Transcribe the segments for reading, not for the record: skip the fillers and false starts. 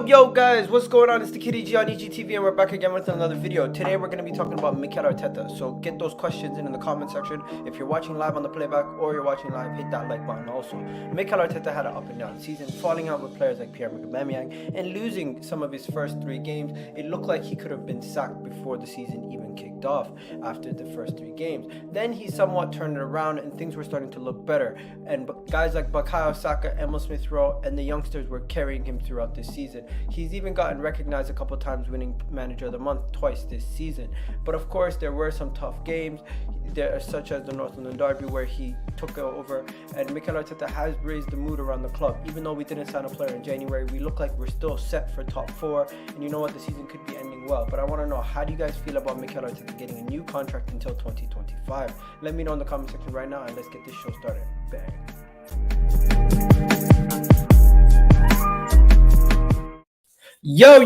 Yo guys, what's going on? It's the Kitty G on EGTV and we're back again with another video. Today we're going to be talking about Mikel Arteta. So get those questions in the comment section. If you're watching live on the playback or you're watching live, hit that like button also. Mikel Arteta had an up and down season, falling out with players like Pierre-Emerick Aubameyang and losing some of his first 3 games. It looked like he could have been sacked before the season even kicked off after the first 3 games. Then he somewhat turned it around and things were starting to look better. And guys like Bukayo Saka, Emil Smith-Rowe and the youngsters were carrying him throughout this season. He's even gotten recognized a couple times, winning Manager of the Month twice this season. But of course, there were some tough games, such as the North London Derby, where he took over. And Mikel Arteta has raised the mood around the club. Even though we didn't sign a player in January, we look like we're still set for top 4. And you know what? The season could be ending well. But I want to know, how do you guys feel about Mikel Arteta getting a new contract until 2025? Let me know in the comment section right now, and let's get this show started. Bang. Yo,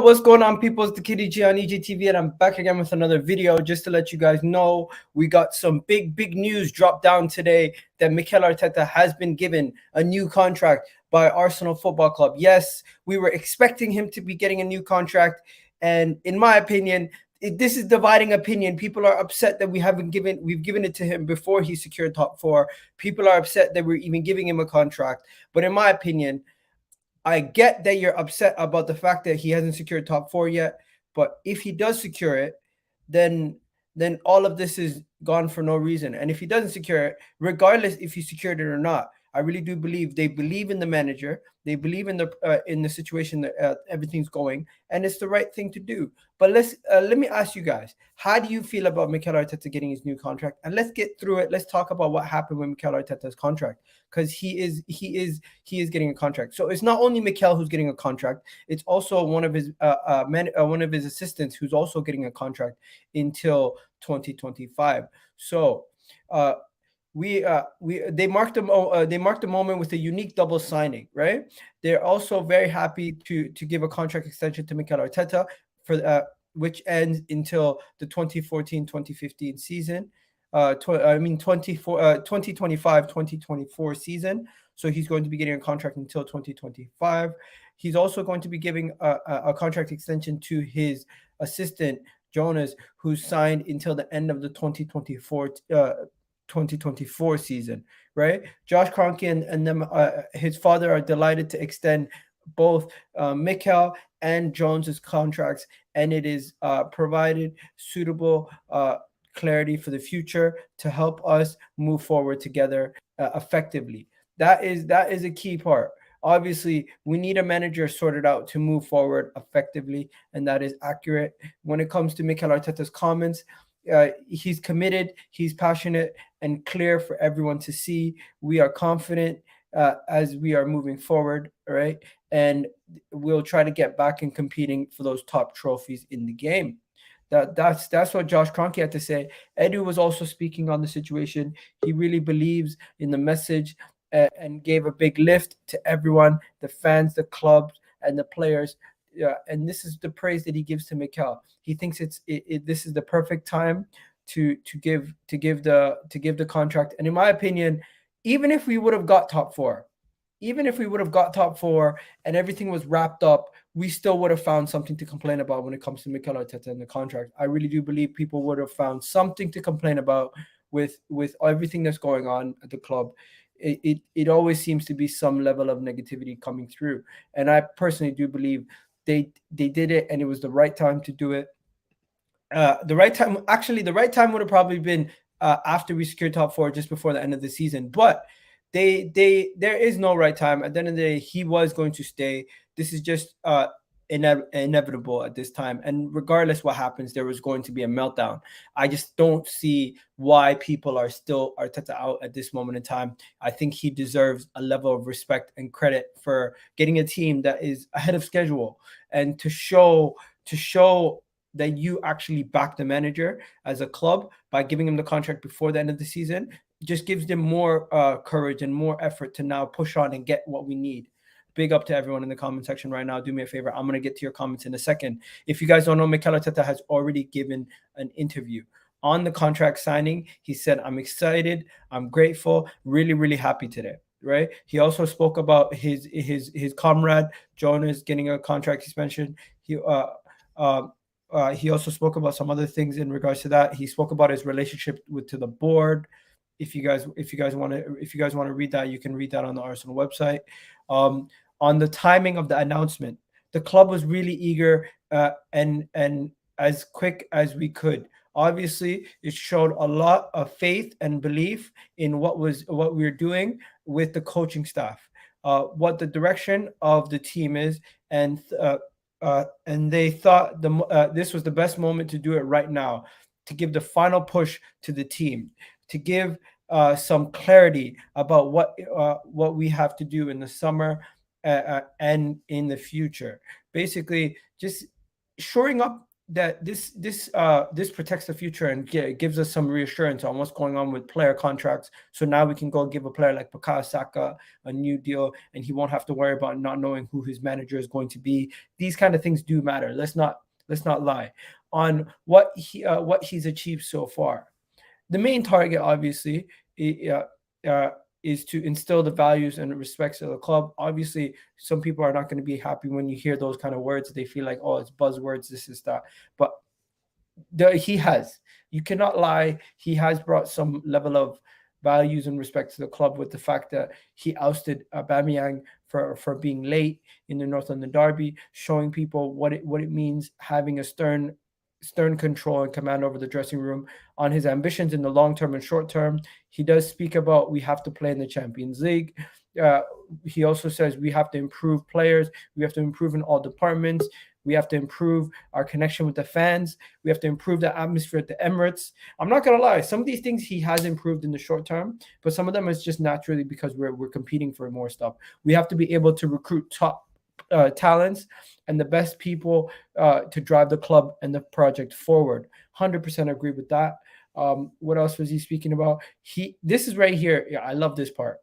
what's going on, people? It's the Kitty G on EGTV and I'm back again with another video. Just to let you guys know, we got some big news dropped down today that Mikel Arteta has been given a new contract by Arsenal Football Club. Yes, we were expecting him to be getting a new contract, and in my opinion, this is dividing opinion. People are upset that we've given it to him before he secured top 4. People are upset that we're even giving him a contract. But in my opinion, I get that you're upset about the fact that he hasn't secured top 4 yet, but if he does secure it, then all of this is gone for no reason. And if he doesn't secure it, regardless if he secured it or not, I really do believe they believe in the manager. They believe in the situation that everything's going, and it's the right thing to do. But let me ask you guys, how do you feel about Mikel Arteta getting his new contract? And let's get through it. Let's talk about what happened with Mikel Arteta's contract, because he is getting a contract. So it's not only Mikel who's getting a contract; it's also one of his assistants who's also getting a contract until 2025. So. They marked the moment with a unique double signing, right? They're also very happy to give a contract extension to Mikel Arteta for which ends until the 2014-2015 season. 2025-2024 season. So he's going to be getting a contract until 2025. He's also going to be giving a contract extension to his assistant Jonas, who's signed until the end of the 2024 season, right? Josh Kroenke and them, his father, are delighted to extend both Mikel and Jones's contracts, and it is provided suitable clarity for the future to help us move forward together effectively. That is a key part. Obviously, we need a manager sorted out to move forward effectively, and that is accurate. When it comes to Mikel Arteta's comments, he's committed, he's passionate, and clear for everyone to see. We are confident as we are moving forward, right? And we'll try to get back in competing for those top trophies in the game. That's what Josh Kroenke had to say. Edu was also speaking on the situation. He really believes in the message and gave a big lift to everyone, the fans, the clubs, and the players. And this is the praise that he gives to Mikel. He thinks this is the perfect time to give the contract. And in my opinion, even if we would have got top 4, and everything was wrapped up, we still would have found something to complain about when it comes to Mikel Arteta and the contract. I really do believe people would have found something to complain about with everything that's going on at the club. It always seems to be some level of negativity coming through, and I personally do believe they did it, and it was the right time to do it. The right time would have probably been after we secured top 4, just before the end of the season. But there is no right time. At the end of the day, he was going to stay. This is just inevitable at this time. And regardless what happens, there was going to be a meltdown. I just don't see why people are still Arteta out at this moment in time. I think he deserves a level of respect and credit for getting a team that is ahead of schedule, and to show that you actually back the manager as a club by giving him the contract before the end of the season. just gives them more courage and more effort to now push on and get what we need. Big up to everyone in the comment section right now. Do me a favor. I'm gonna get to your comments in a second. If you guys don't know, Mikel Arteta has already given an interview on the contract signing. He said, "I'm excited. I'm grateful. Really, really happy today." Right. He also spoke about his comrade Jonas getting a contract suspension. He uh, he also spoke about some other things in regards to that. He spoke about his relationship with to the board. If you guys want to read that, you can read that on the Arsenal website. Um, on the timing of the announcement, the club was really eager and as quick as we could. Obviously, it showed a lot of faith and belief in what we were doing with the coaching staff, what the direction of the team is, and they thought this was the best moment to do it right now, to give the final push to the team, to give some clarity about what we have to do in the summer and in the future. Basically, just shoring up that this protects the future and gives us some reassurance on what's going on with player contracts. So now we can go give a player like Bukayo Saka a new deal, and he won't have to worry about not knowing who his manager is going to be. These kind of things do matter. Let's not lie on what he's achieved so far. The main target, obviously, is to instill the values and respects of the club. Obviously, some people are not going to be happy when you hear those kind of words. They feel like, oh, it's buzzwords, this is that. But he has. You cannot lie. He has brought some level of values and respect to the club with the fact that he ousted Aubameyang for being late in the North London derby, showing people what it means having a stern control and command over the dressing room. On his ambitions in the long term and short term, he does speak about we have to play in the Champions League. Uh, he also says we have to improve players. We have to improve in all departments. We have to improve our connection with the fans. We have to improve the atmosphere at the Emirates. I'm not gonna lie, some of these things he has improved in the short term, but some of them is just naturally because we're competing for more stuff. We have to be able to recruit top talents and the best people to drive the club and the project forward. 100% agree with that. What else was he speaking about? This is right here. Yeah, I love this part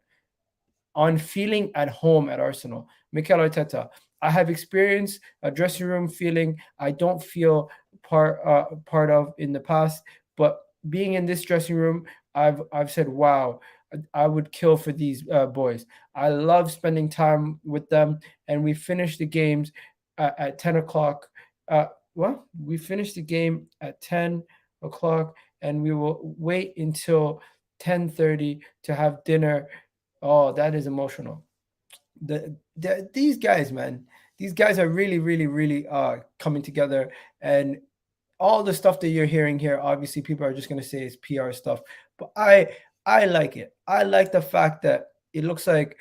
on feeling at home at Arsenal. Mikel Arteta, I have experienced a dressing room feeling I don't feel part of in the past, but being in this dressing room, I've said, wow, I would kill for these boys. I love spending time with them, and we finished the games at 10 o'clock. Uh, well, we finished the game at 10 o'clock, and we will wait until 10:30 to have dinner. Oh, that is emotional. These guys, man, these guys are really, really, really coming together, and all the stuff that you're hearing here, obviously people are just going to say it's PR stuff, but I like it. I like the fact that it looks like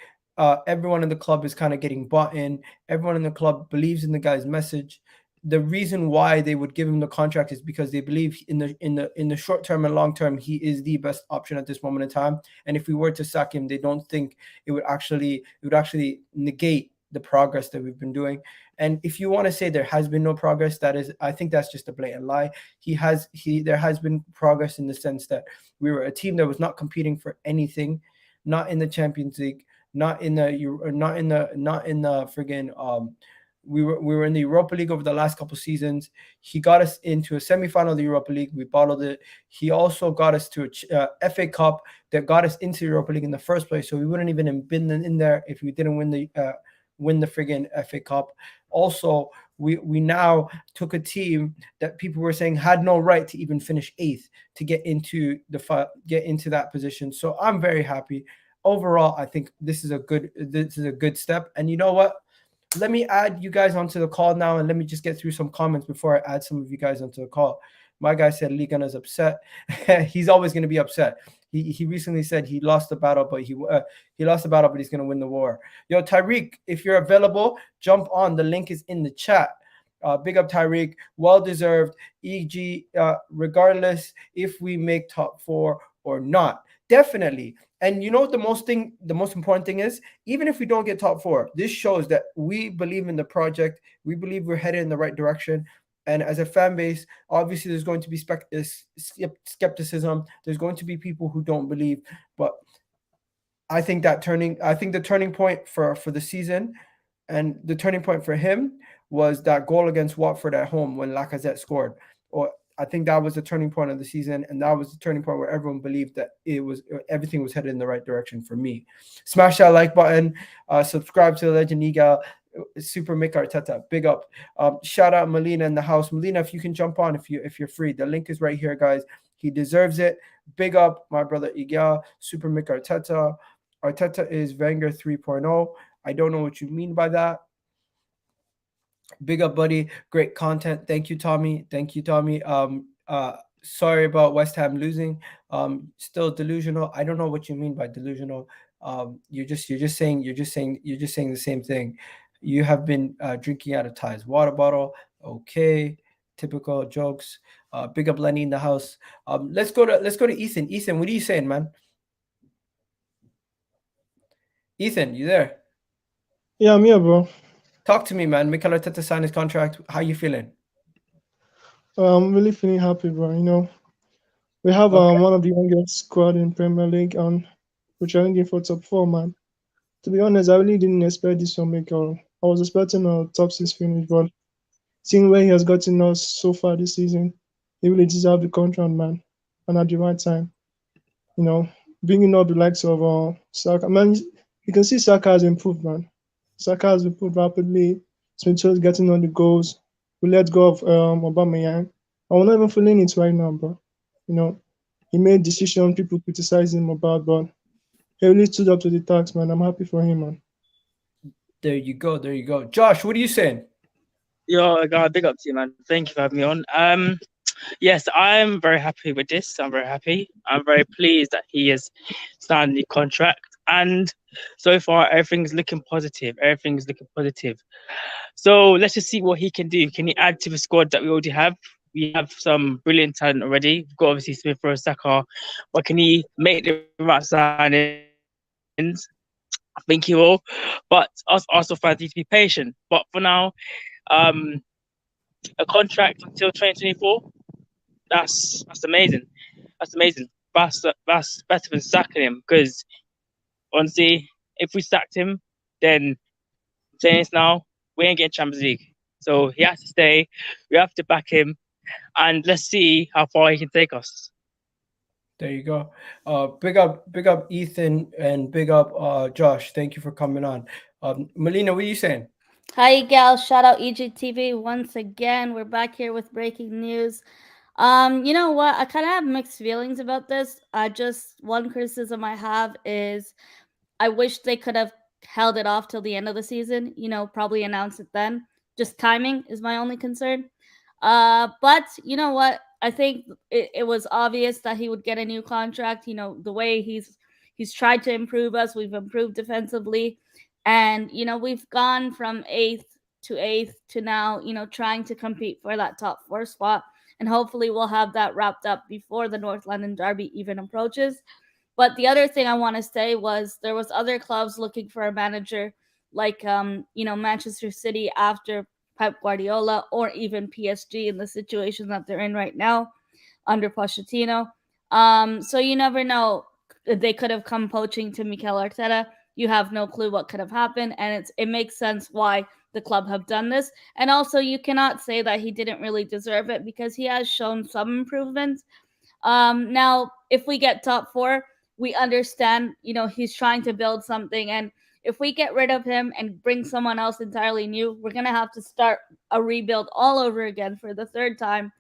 everyone in the club is kind of getting bought in. Everyone in the club believes in the guy's message. The reason why they would give him the contract is because they believe in the short term and long term he is the best option at this moment in time. And if we were to sack him, they don't think it would actually negate the progress that we've been doing. And if you want to say there has been no progress, I think that's just a blatant lie. There has been progress in the sense that we were a team that was not competing for anything, not in the Champions League, not in the friggin' we were in the Europa League over the last couple seasons. He got us into a semifinal of the Europa League. We bottled it. He also got us to a FA Cup that got us into the Europa League in the first place. So we wouldn't even have been in there if we didn't win the friggin' FA Cup. Also, we now took a team that people were saying had no right to even finish eighth to get into that position. So I'm very happy. Overall, I think this is a good step. And you know what? Let me add you guys onto the call now, and let me just get through some comments before I add some of you guys onto the call. My guy said Lee Gunner's upset. He's always going to be upset. He recently said he lost the battle, but he lost the battle, but he's going to win the war. Yo, Tyreek, if you're available, jump on. The link is in the chat. Big up Tyreek, well deserved. EG, regardless if we make top four or not, definitely. And you know what the most important thing is? Even if we don't get top four, this shows that we believe in the project. We believe we're headed in the right direction. And as a fan base, obviously there's going to be skepticism. There's going to be people who don't believe. But I think the turning point for the season, and the turning point for him, was that goal against Watford at home when Lacazette scored. Or I think that was the turning point of the season, and that was the turning point where everyone believed that everything was headed in the right direction for me. Smash that like button, subscribe to the Legend Egal. Super Mick Arteta, big up. Shout out Melina in the house. Melina, if you can jump on, if you're free, the link is right here, guys. He deserves it. Big up, my brother Egal, Super Mick Arteta. Arteta is Wenger 3.0. I don't know what you mean by that. Big up, buddy. Great content. Thank you, Tommy. Thank you, Tommy. Sorry about West Ham losing. Still delusional. I don't know what you mean by delusional. You're just saying the same thing. You have been drinking out of Ty's water bottle. Okay, typical jokes. Big up Lenny in the house. Let's go to Ethan. Ethan, what are you saying, man? Ethan, you there? Yeah, I'm here, bro. Talk to me, man. Mikel Arteta signed his contract. How you feeling? I'm really feeling happy, bro. We have Okay. one of the youngest squad in Premier League, and we're challenging for top four, man. To be honest, I really didn't expect this from Mikel. I was expecting a top six finish, but seeing where he has gotten us so far this season, he really deserved the contract, man, and at the right time. You know, bringing up the likes of Saka. Man, you can see Saka has improved, man. Saka has improved rapidly. Smith is getting on the goals. We let go of Aubameyang. I'm not even feeling it right now, bro. You know, he made decisions people criticize him about, but he really stood up to the task, man. I'm happy for him, man. There you go. There you go. Josh, what are you saying? Yo, God, big up to you, man. Thank you for having me on. Yes, I'm very happy with this. I'm very happy. I'm very pleased that he has signed the contract, and so far everything's looking positive. Everything's looking positive. So let's just see what he can do. Can he add to the squad that we already have? We have some brilliant talent already. We've got obviously Smith Rowe, Saka, but can he make the right signings? I think he will. But us Arsenal fans need to be patient. But for now, um, a contract until 2024. That's amazing. That's amazing. That's better than sacking him because honestly, if we sacked him, then I'm saying this now, we ain't getting Champions League. So he has to stay. We have to back him, and let's see how far he can take us. There you go. Big up Ethan, and big up Josh. Thank you for coming on. Melina, what are you saying? Hi, Egal. Shout out egtv once again. We're back here with breaking news. You know what? I kind of have mixed feelings about this. Just one criticism I have is I wish they could have held it off till the end of the season. Probably announce it then. Just timing is my only concern. But you know what? I think it was obvious that he would get a new contract. The way he's tried to improve us. We've improved defensively, and we've gone from eighth to now. Trying to compete for that top four spot, and hopefully we'll have that wrapped up before the North London Derby even approaches. But the other thing I want to say was there was other clubs looking for a manager, like Manchester City after Pep Guardiola, or even PSG in the situation that they're in right now under Pochettino. So you never know. They could have come poaching to Mikel Arteta. You have no clue what could have happened, and it makes sense why the club have done this. And also, you cannot say that he didn't really deserve it because he has shown some improvements. Now, if we get top four, we understand, he's trying to build something. And if we get rid of him and bring someone else entirely new, we're going to have to start a rebuild all over again for the third time.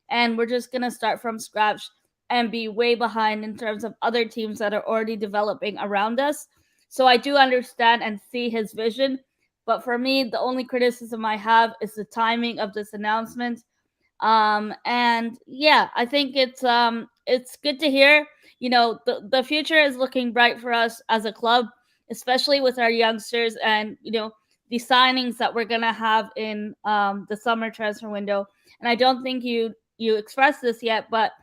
And we're just going to start from scratch and be way behind in terms of other teams that are already developing around us. So I do understand and see his vision. But for me, the only criticism I have is the timing of this announcement. And yeah, I think it's good to hear. The future is looking bright for us as a club, especially with our youngsters and the signings that we're gonna have in the summer transfer window. And I don't think you expressed this yet, but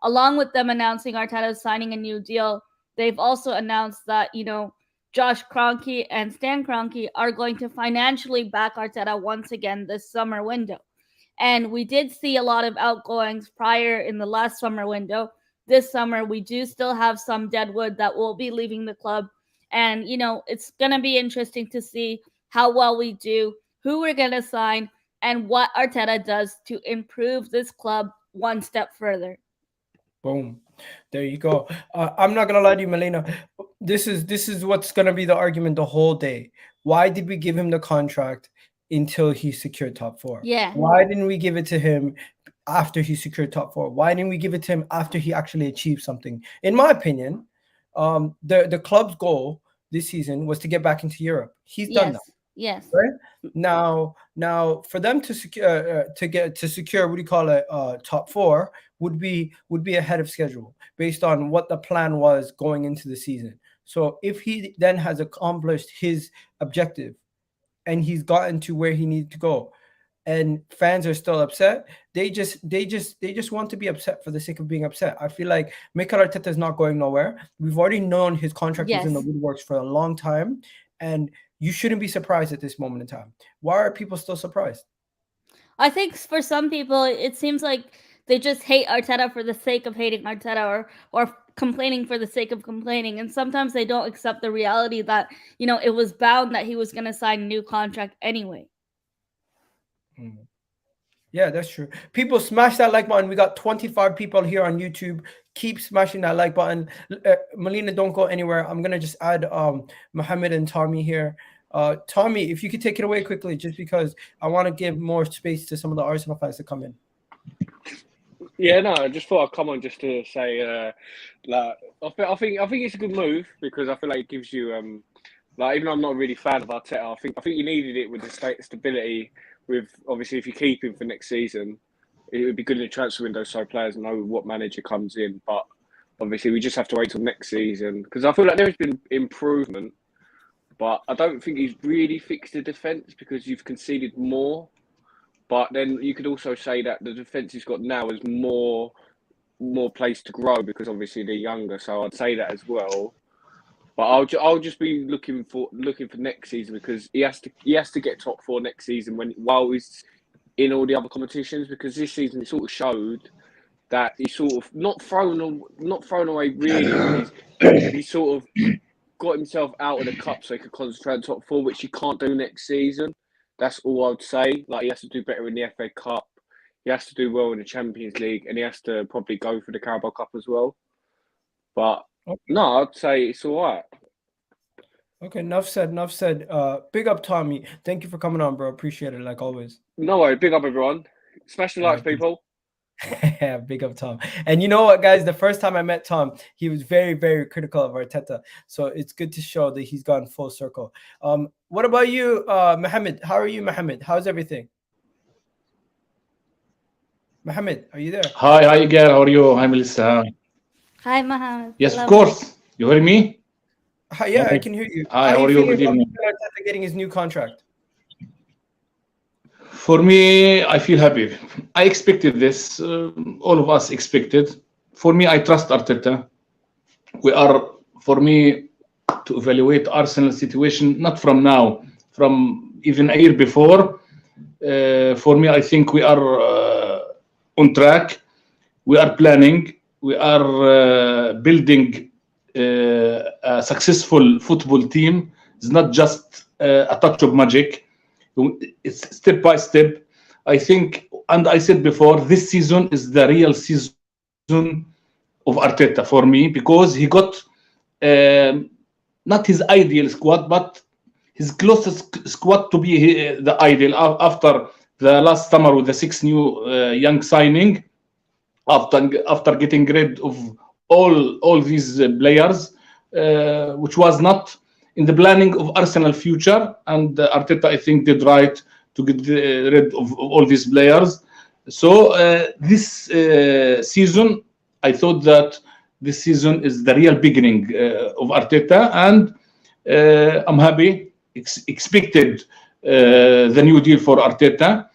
along with them announcing Arteta signing a new deal, they've also announced that Josh Kroenke and Stan Kroenke are going to financially back Arteta once again this summer window. And we did see a lot of outgoings prior in the last summer window. This summer, we do still have some deadwood that will be leaving the club. And, it's going to be interesting to see how well we do, who we're going to sign, and what Arteta does to improve this club one step further. Boom. There you go. I'm not gonna lie to you, Melina. This is what's gonna be the argument the whole day. Why did we give him the contract until he secured top four? Yeah. Why didn't we give it to him after he secured top four? Why didn't we give it to him after he actually achieved something? In my opinion, the club's goal this season was to get back into Europe. He's done that. Yes. Right now, for them to secure what do you call it? Top four would be ahead of schedule based on what the plan was going into the season. So if he then has accomplished his objective and he's gotten to where he needed to go, and fans are still upset, they just want to be upset for the sake of being upset. I feel like Mikel Arteta is not going nowhere. We've already known his contract is in the woodworks for a long time, and you shouldn't be surprised at this moment in time. Why are people still surprised? I think for some people, it seems like they just hate Arteta for the sake of hating Arteta, or complaining for the sake of complaining. And sometimes they don't accept the reality that, it was bound that he was going to sign a new contract anyway. Yeah, that's true. People, smash that like button. We got 25 people here on YouTube. Keep smashing that like button. Melina, don't go anywhere. I'm gonna just add Mohammed and Tommy here. Tommy, if you could take it away quickly, just because I want to give more space to some of the Arsenal fans to come in. Yeah, no, I just thought I'd come on just to say, I think it's a good move, because I feel like it gives you, even though I'm not really a fan of Arteta, I think you needed it with the stability. With obviously, if you keep him for next season, it would be good in the transfer window so players know what manager comes in. But obviously, we just have to wait till next season, because I feel like there has been improvement, but I don't think he's really fixed the defence, because you've conceded more. But then you could also say that the defence he's got now is more place to grow, because obviously they're younger. So I'd say that as well. But I'll just be looking for next season, because he has to get top four next season while he's in all the other competitions, because this season he sort of showed that he's sort of not thrown away really. He's sort of got himself out of the cup so he could concentrate on top four, which he can't do next season. That's all I'd say. Like, he has to do better in the FA Cup, he has to do well in the Champions League, and he has to probably go for the Carabao Cup as well. But no, I'd say it's all right. Okay, enough said. Big up, Tommy. Thank you for coming on, bro. Appreciate it, like always. No worry. Big up, everyone. Smash the likes, people. Yeah, big up, Tom. And you know what, guys? The first time I met Tom, he was very, very critical of Arteta. So it's good to show that he's gone full circle. What about you, Mohammed? How are you, Mohammed? How's everything? Mohammed, are you there? Hi, Egal. How are you? Hi, Melissa. Hi, Mohammed. Yes, Hello. of course. You hear me? Hi, yeah, I can hear you. Hi, how are you? Good evening. Arteta getting his new contract? For me, I feel happy. I expected this. All of us expected. For me, I trust Arteta. For me, to evaluate Arsenal situation, not from now, from even a year before. For me, I think we are on track. We are planning. We are building a successful football team. It's not just a touch of magic. It's step by step. I think, and I said before, this season is the real season of Arteta for me, because he got not his ideal squad, but his closest squad to be the ideal after the last summer with the 6 new young signing. After getting rid of all these players, which was not in the planning of Arsenal future, and Arteta, I think, did right to get rid of all these players. So this season, I thought that this season is the real beginning of Arteta, and I'm happy. Expected the new deal for Arteta.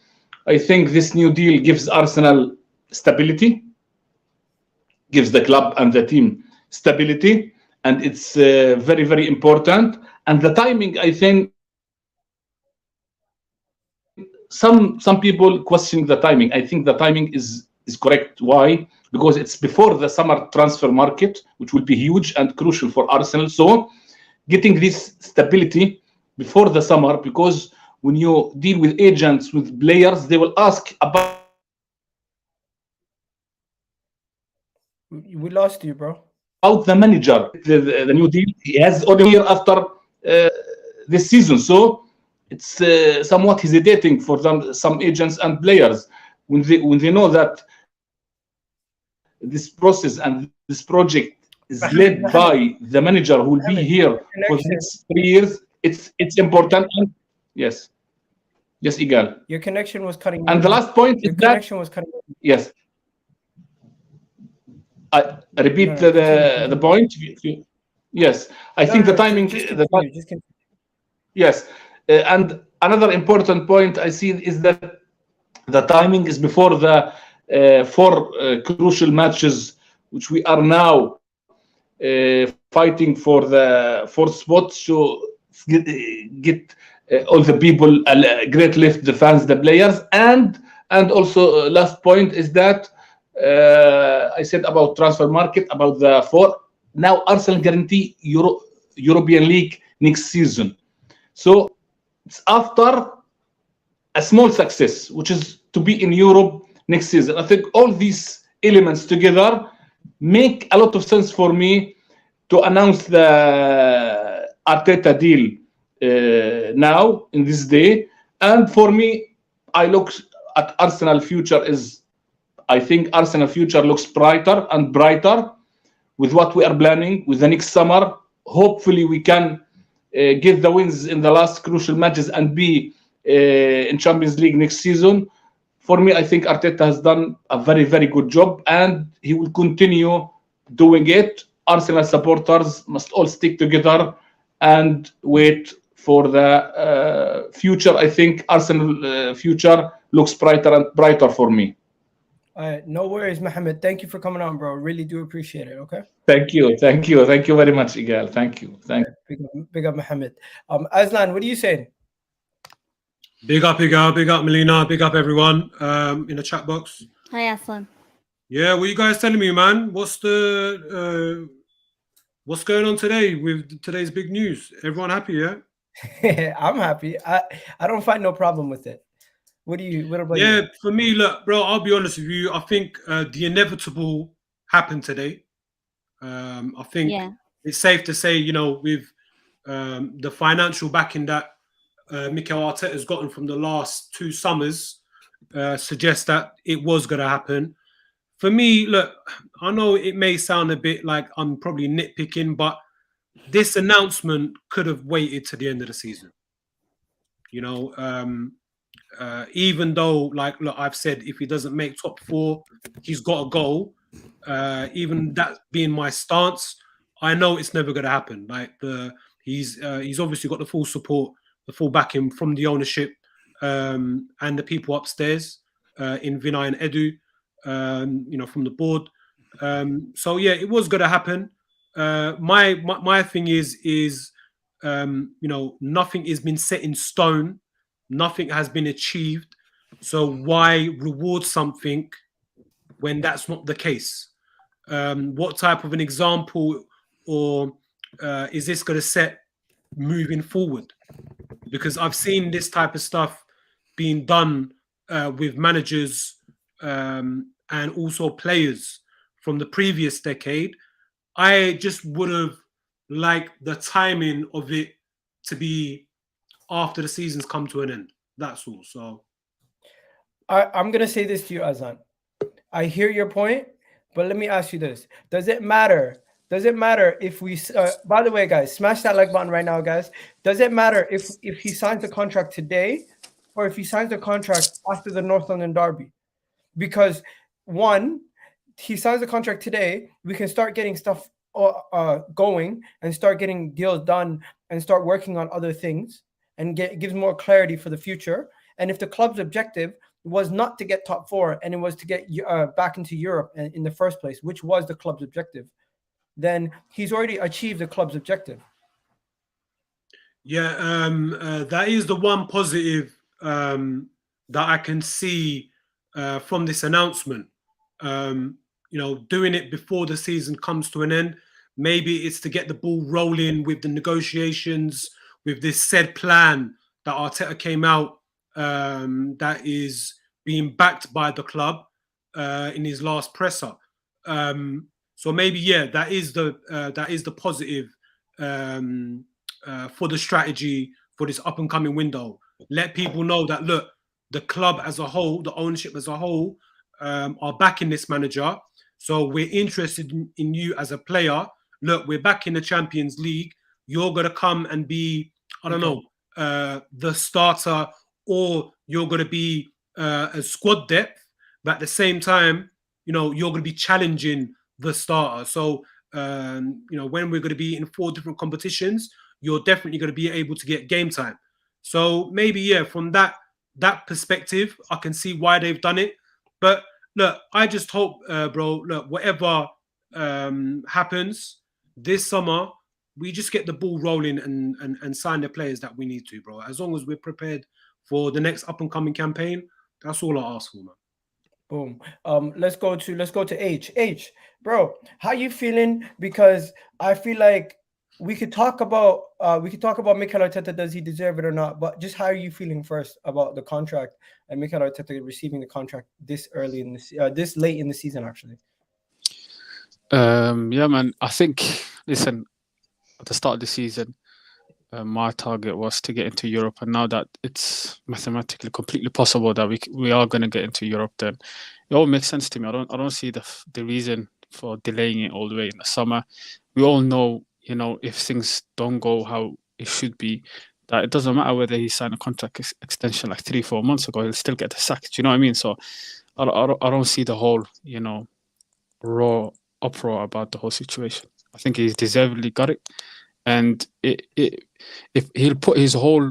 I think this new deal gives Arsenal stability, gives the club and the team stability, and it's very, very important. And the timing, I think, some people questioning the timing. I think the timing is correct. Why? Because it's before the summer transfer market, which will be huge and crucial for Arsenal. So getting this stability before the summer, because when you deal with agents, with players, they will ask about We lost you, bro. the manager, the new deal. He has only year after this season, so it's somewhat hesitating for them, some agents and players, when they know that this process and this project is led by the manager who will be here for the next 3 years. It's important. And yes, Egal. Your connection was cutting. And the last point Your is that connection was cutting. yes. I repeat the point. Yes, I think the timing. Yes, and another important point I see is that the timing is before the 4 crucial matches, which we are now fighting for the 4th spot. So get all the people a great lift, the fans, the players, and also last point is that I said about transfer market, about the 4. Now Arsenal guarantee European League next season. So it's after a small success, which is to be in Europe next season. I think all these elements together make a lot of sense for me to announce the Arteta deal now in this day. And for me, I look at Arsenal future I think Arsenal future looks brighter and brighter with what we are planning with the next summer. Hopefully we can get the wins in the last crucial matches and be in Champions League next season. For me, I think Arteta has done a very, very good job, and he will continue doing it. Arsenal supporters must all stick together and wait for the future. I think Arsenal future looks brighter and brighter for me. No worries, Mohammed. Thank you for coming on, bro. Really do appreciate it. Okay. Thank you very much, Egal. Thank you. Big up, Mohammed. Aslan, what are you saying? Big up, Egal. Big up, Melina. Big up, everyone in the chat box. Hi, Aslan. Yeah, what are you guys telling me, man? What's going on today with today's big news? Everyone happy, yeah? I'm happy. I don't find no problem with it. What about you? Yeah, for me, look, bro, I'll be honest with you. I think the inevitable happened today. I think it's safe to say, with the financial backing that Mikel Arteta has gotten from the last 2 summers, suggests that it was going to happen. For me, look, I know it may sound a bit like I'm probably nitpicking, but this announcement could have waited to the end of the season. Even though, look, I've said if he doesn't make top 4, he's got a goal. Even that being my stance, I know it's never going to happen. He's obviously got the full support, the full backing from the ownership and the people upstairs in Vinay and Edu, from the board. So yeah, it was going to happen. My thing is nothing has been set in stone. Nothing has been achieved. So why reward something when that's not the case? What type of an example or is this going to set moving forward? Because I've seen this type of stuff being done with managers and also players from the previous decade. I just would have liked the timing of it to be after the season's come to an end. That's all. So I'm going to say this to you, Azan. I hear your point, but let me ask you this. Does it matter? Does it matter if we, by the way, guys, smash that like button right now, guys. Does it matter if he signs a contract today or if he signs a contract after the North London Derby? Because one, he signs a contract today, we can start getting stuff going and start getting deals done and start working on other things and gives more clarity for the future. And if the club's objective was not to get top 4 and it was to get back into Europe in the first place, which was the club's objective, then he's already achieved the club's objective. Yeah, that is the one positive that I can see from this announcement. Doing it before the season comes to an end. Maybe it's to get the ball rolling with the negotiations, with this said plan that Arteta came out, that is being backed by the club in his last presser. So maybe, yeah, that is the positive for the strategy for this up and coming window. Let people know that, look, the club as a whole, the ownership as a whole, are backing this manager. So we're interested in you as a player. Look, we're back in the Champions League. You're going to come and be, I don't know, the starter, or you're going to be a squad depth. But at the same time, you're going to be challenging the starter. So, when we're going to be in 4 different competitions, you're definitely going to be able to get game time. So maybe, yeah, from that perspective, I can see why they've done it. But look, I just hope, bro, look, whatever happens this summer, we just get the ball rolling and sign the players that we need to, bro. As long as we're prepared for the next up and coming campaign, that's all I ask for, man. Boom. Let's go to H, bro. How you feeling? Because I feel like we could talk about Mikel Arteta. Does he deserve it or not? But just how are you feeling first about the contract and Mikel Arteta receiving the contract this early in this late in the season, actually? Yeah, man. I think, listen, at the start of the season, my target was to get into Europe, and now that it's mathematically completely possible that we are going to get into Europe, then it all makes sense to me. I don't see the reason for delaying it all the way in the summer. We all know, if things don't go how it should be, that it doesn't matter whether he signed a contract extension like 3-4 months ago, he'll still get the sack. Do you know what I mean? So I don't see the whole, raw uproar about the whole situation. I think he's deservedly got it. And if he'll put his whole,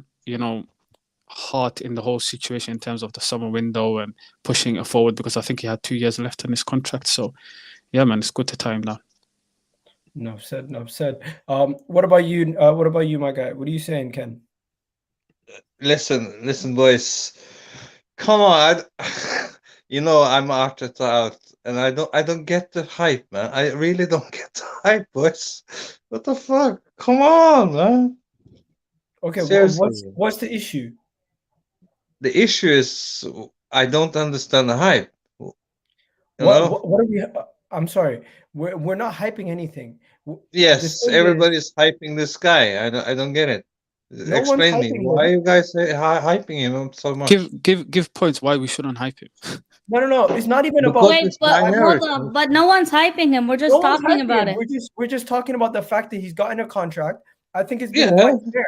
heart in the whole situation in terms of the summer window and pushing it forward, because I think he had 2 years left on his contract. So, yeah, man, it's good to tie him down. No said. What about you? What about you, my guy? What are you saying, Ken? Listen, boys. Come on, I'm Arteta out, and I don't get the hype, man. I really don't get the hype, boys. What the fuck? Come on, man. Okay, Seriously. what's the issue? The issue is I don't understand the hype. What are we? I'm sorry, we're not hyping anything. Yes, everybody's hyping this guy. I don't get it. No Explain one's me hyping why him. you guys hyping him so much. Give points why we shouldn't hype him. No. It's not even about. Wait, but hold on. But no one's hyping him. We're just talking about it. We're just talking about the fact that he's gotten a contract. I think it's been quite fair.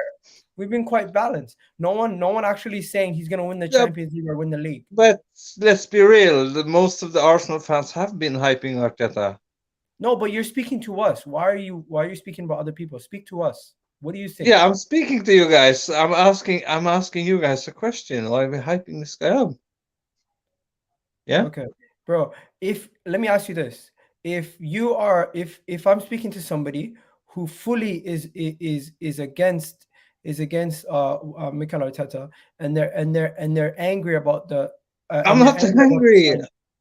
We've been quite balanced. No one actually saying he's going to win the Champions League or win the league. But let's be real. Most of the Arsenal fans have been hyping Arteta. No, but you're speaking to us. Why are you speaking about other people? Speak to us. What do you think? Yeah, I'm speaking to you guys. I'm asking you guys a question. Why are we hyping this guy up? Yeah. Okay, bro. Let me ask you this: if I'm speaking to somebody who fully is against Mikel Arteta, and they're angry about the. I'm not angry.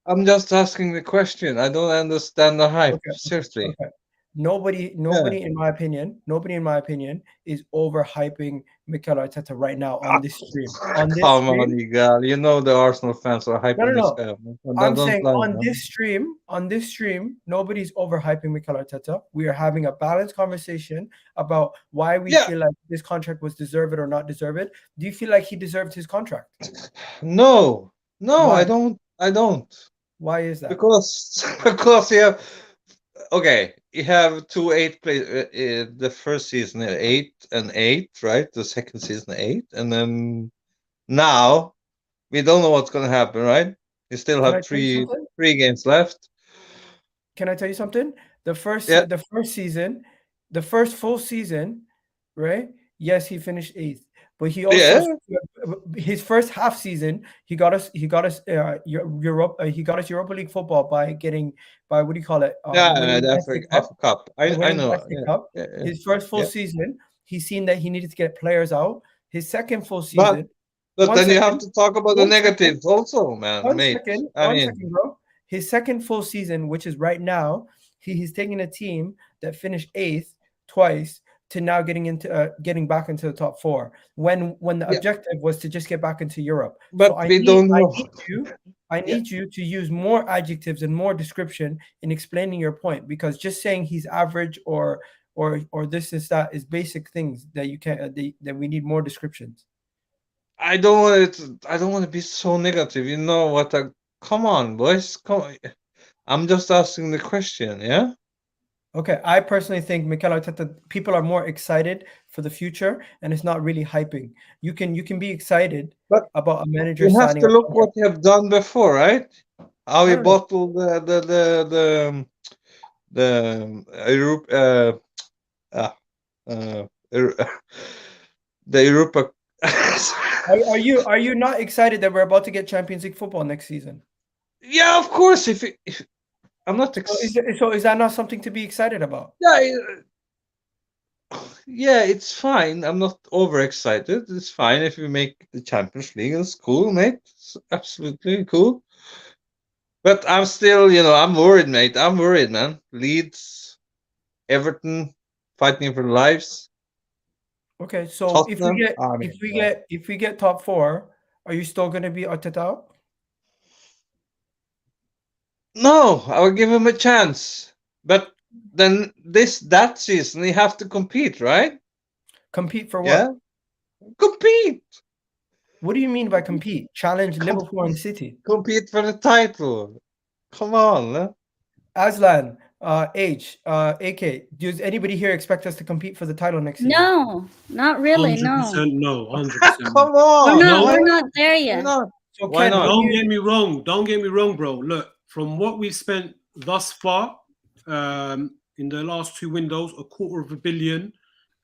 I'm just asking the question. I don't understand the hype. Okay. Seriously. Okay. Nobody in my opinion is overhyping Mikel Arteta right now on this stream. Come on, Egal. You know the Arsenal fans are hyping this guy. I'm saying on this stream, nobody's overhyping Mikel Arteta. We are having a balanced conversation about why we feel like this contract was deserved or not deserved. Do you feel like he deserved his contract? No, why? I don't. Why is that? Because you have 2 8 players. The first season 8 and 8, right? The second season 8, and then now we don't know what's going to happen, right? We still have three games left. Can I tell you something? The first season, the first full season, right? Yes, he finished 8th. But he also his first half season he got us Europe he got us Europa League football by what do you call it? The FA Cup. I know. His first full season, he's seen that he needed to get players out. His second full season, But One then you second. have to talk about the One second. negatives also, man, One mate. second, I one mean, second, bro. His second full season, which is right now, he's taking a team that finished 8th twice to now getting back into the top 4. When the Yeah. objective was to just get back into Europe. but So we don't know. I Yeah. need you to use more adjectives and more description in explaining your point, because just saying he's average or this is that is basic things that you can't that we need more descriptions. I don't want to be so negative. You know what? Come on, boys. Come on. I'm just asking the question, yeah? Okay, I personally think Mikel Arteta, people are more excited for the future, and it's not really hyping. You can be excited But about a manager you have signing to a look what contract. you have done before, right? How I he don't know. bottled the Europe the Europa. Are you not excited that we're about to get Champions League football next season? Yeah, of course. If I'm not So is that not something to be excited about? yeah, it's fine. I'm not overexcited. It's fine if we make the Champions League. It's cool, mate. It's absolutely cool. But I'm still, I'm worried, mate. I'm worried, man. Leeds, Everton, fighting for their lives. Okay, so Tottenham. if we get top 4, are you still going to be Arteta out? No, I will give him a chance. But then that season, he have to compete, right? Compete for what? Yeah, compete. What do you mean by compete? Challenge Liverpool and City. Compete for the title. Come on, huh? Aslan, AK, does anybody here expect us to compete for the title next season? No, not really. 100% No, no. 100% Come no. on. we're not there Why yet. not? So Why Ken, not? Don't get me wrong. Don't get me wrong, bro. Look, from what we've spent thus far, in the last 2 windows, $250 million,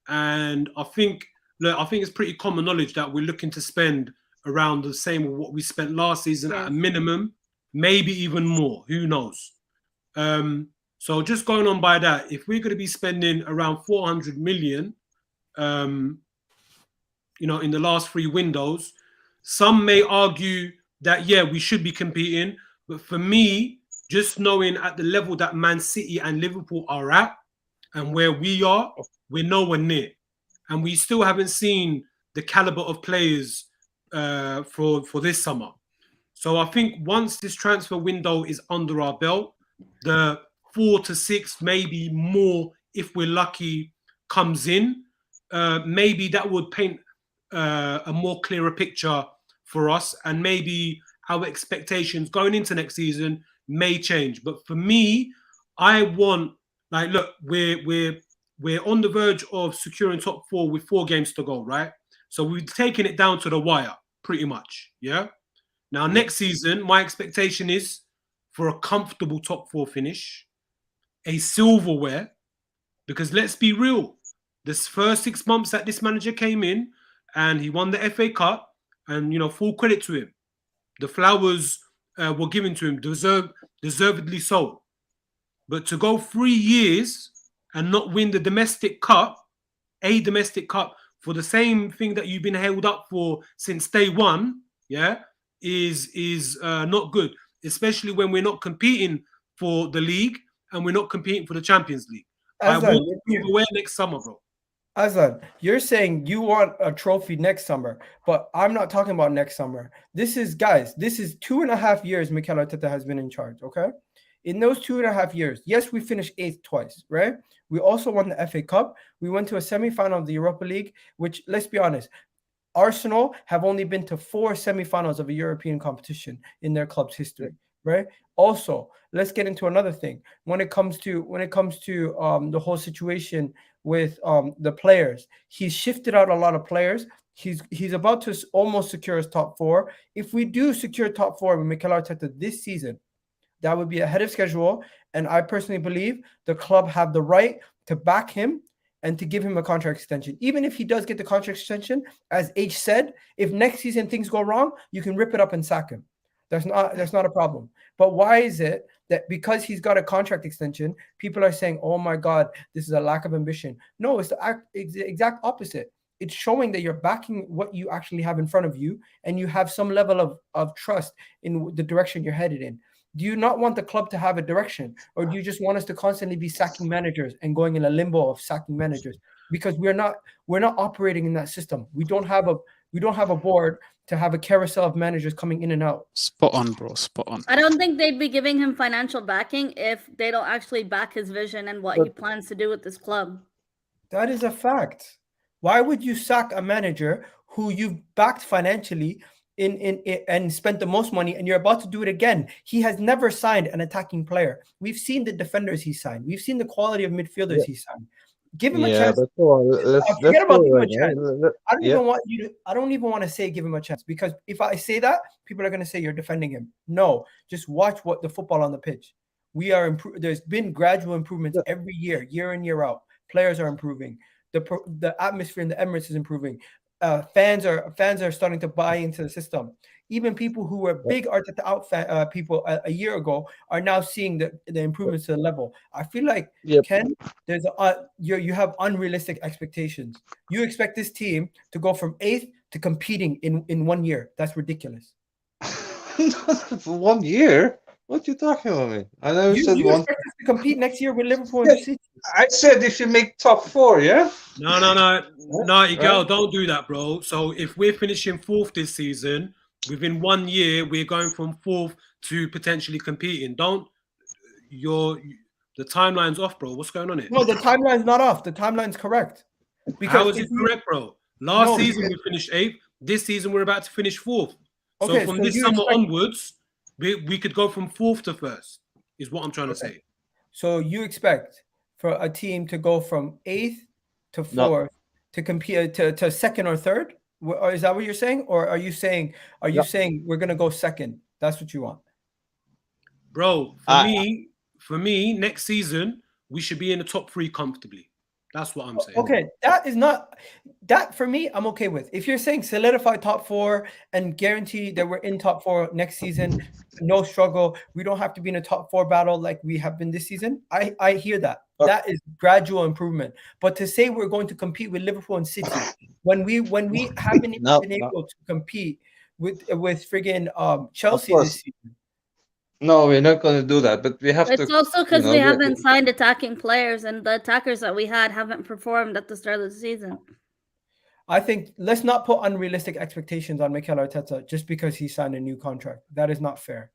and I think it's pretty common knowledge that we're looking to spend around the same of what we spent last season at a minimum, maybe even more. Who knows? So just going on by that, if we're going to be spending around 400 million, in the last 3 windows, some may argue that, yeah, we should be competing. But for me, just knowing at the level that Man City and Liverpool are at and where we are, we're nowhere near. And we still haven't seen the caliber of players for this summer. So I think once this transfer window is under our belt, the 4 to 6, maybe more if we're lucky, comes in, maybe that would paint a more clearer picture for us, and maybe our expectations going into next season may change. But for me, I want, look, we're on the verge of securing top 4 with 4 games to go, right? So we've taken it down to the wire, pretty much, yeah? Now, next season, my expectation is for a comfortable top 4 finish, a silverware, because let's be real, this first 6 months that this manager came in and he won the FA Cup, and, full credit to him. The flowers were given to him, deservedly so. But to go 3 years and not win the domestic cup, for the same thing that you've been held up for since day one, yeah, is not good, especially when we're not competing for the league and we're not competing for the Champions League. I want silverware next summer, bro. Aslan, you're saying you want a trophy next summer, but I'm not talking about next summer. This is 2.5 years Mikel Arteta has been in charge, okay? In those 2.5 years, yes, we finished 8th twice, right? We also won the FA Cup. We went to a semi-final of the Europa League, which, let's be honest, Arsenal have only been to 4 semi-finals of a European competition in their club's history, right? Also, let's get into another thing. When it comes to the whole situation with the players, he's shifted out a lot of players. He's about to almost secure his top 4. If we do secure top 4 with Mikel Arteta this season, that would be ahead of schedule. And I personally believe the club have the right to back him and to give him a contract extension. Even if he does get the contract extension, as H said, if next season things go wrong, you can rip it up and sack him. That's not a problem. But why is it that because he's got a contract extension, people are saying, oh my God, this is a lack of ambition? No, it's the exact opposite. it's showing that you're backing what you actually have in front of you, and you have some level of trust in the direction you're headed in. Do you not want the club to have a direction, or do you just want us to constantly be sacking managers and going in a limbo of sacking managers? Because we're not operating in that system. We don't have a board to have a carousel of managers coming in and out. Spot on, bro. Spot on. I don't think they'd be giving him financial backing if they don't actually back his vision and what he plans to do with this club. That is a fact. Why would you sack a manager who you've backed financially and spent the most money, and you're about to do it again? He has never signed an attacking player. We've seen the defenders he signed. We've seen the quality of midfielders he signed. Give him a chance. But come on, Forget about giving him a right chance. now. I don't even want to say give him a chance, because if I say that, people are going to say you're defending him. No, just watch what the football on the pitch. We are There's been gradual improvements every year in, year out. Players are improving. The atmosphere in the Emirates is improving. Fans are starting to buy into the system. Even people who were big Arteta out people a year ago are now seeing the improvements to the level. I feel like, Ken, there's you have unrealistic expectations. You expect this team to go from 8th to competing in 1 year. That's ridiculous. For 1 year? What are you talking about, me? I never said you one. expect us to compete next year with Liverpool and City. I said if you make top 4, yeah? No, Egal, don't do that, bro. So if we're finishing 4th this season, within 1 year, we're going from 4th to potentially competing. The timeline's off, bro. What's going on here? No, the timeline's not off. The timeline's correct. How is it correct, bro? Last season we finished 8th. This season we're about to finish 4th. So from this summer onwards, we could go from 4th to 1st, is what I'm trying to say. So you expect for a team to go from 8th to 4th to compete to 2nd or 3rd? Or is that what you're saying? Or are you saying we're gonna go 2nd? That's what you want, bro. For me, next season we should be in the top 3 comfortably. That's what I'm saying. Okay, that for me, I'm okay with. If you're saying solidify top 4 and guarantee that we're in top 4 next season, no struggle, we don't have to be in a top 4 battle like we have been this season. I hear that. Okay. That is gradual improvement. But to say we're going to compete with Liverpool and City when we haven't even been able to compete with friggin' Chelsea this season. No, we're not going to do that, but we have to. It's also because we haven't signed attacking players, and the attackers that we had haven't performed at the start of the season. I think let's not put unrealistic expectations on Mikel Arteta just because he signed a new contract. That is not fair.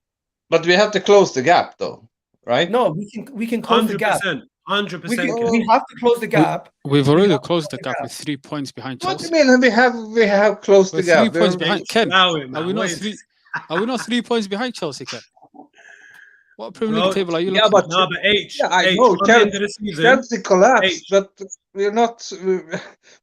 But we have to close the gap, though, right? No, we can close the gap. 100%. We have to close the gap. We've already closed the gap with 3 points behind Chelsea. What do you mean? We have closed the gap. 3 points behind Ken. Are we not 3 points behind Chelsea, Ken? What Premier League table are you looking at? No, but I know Chelsea collapsed, but we're not.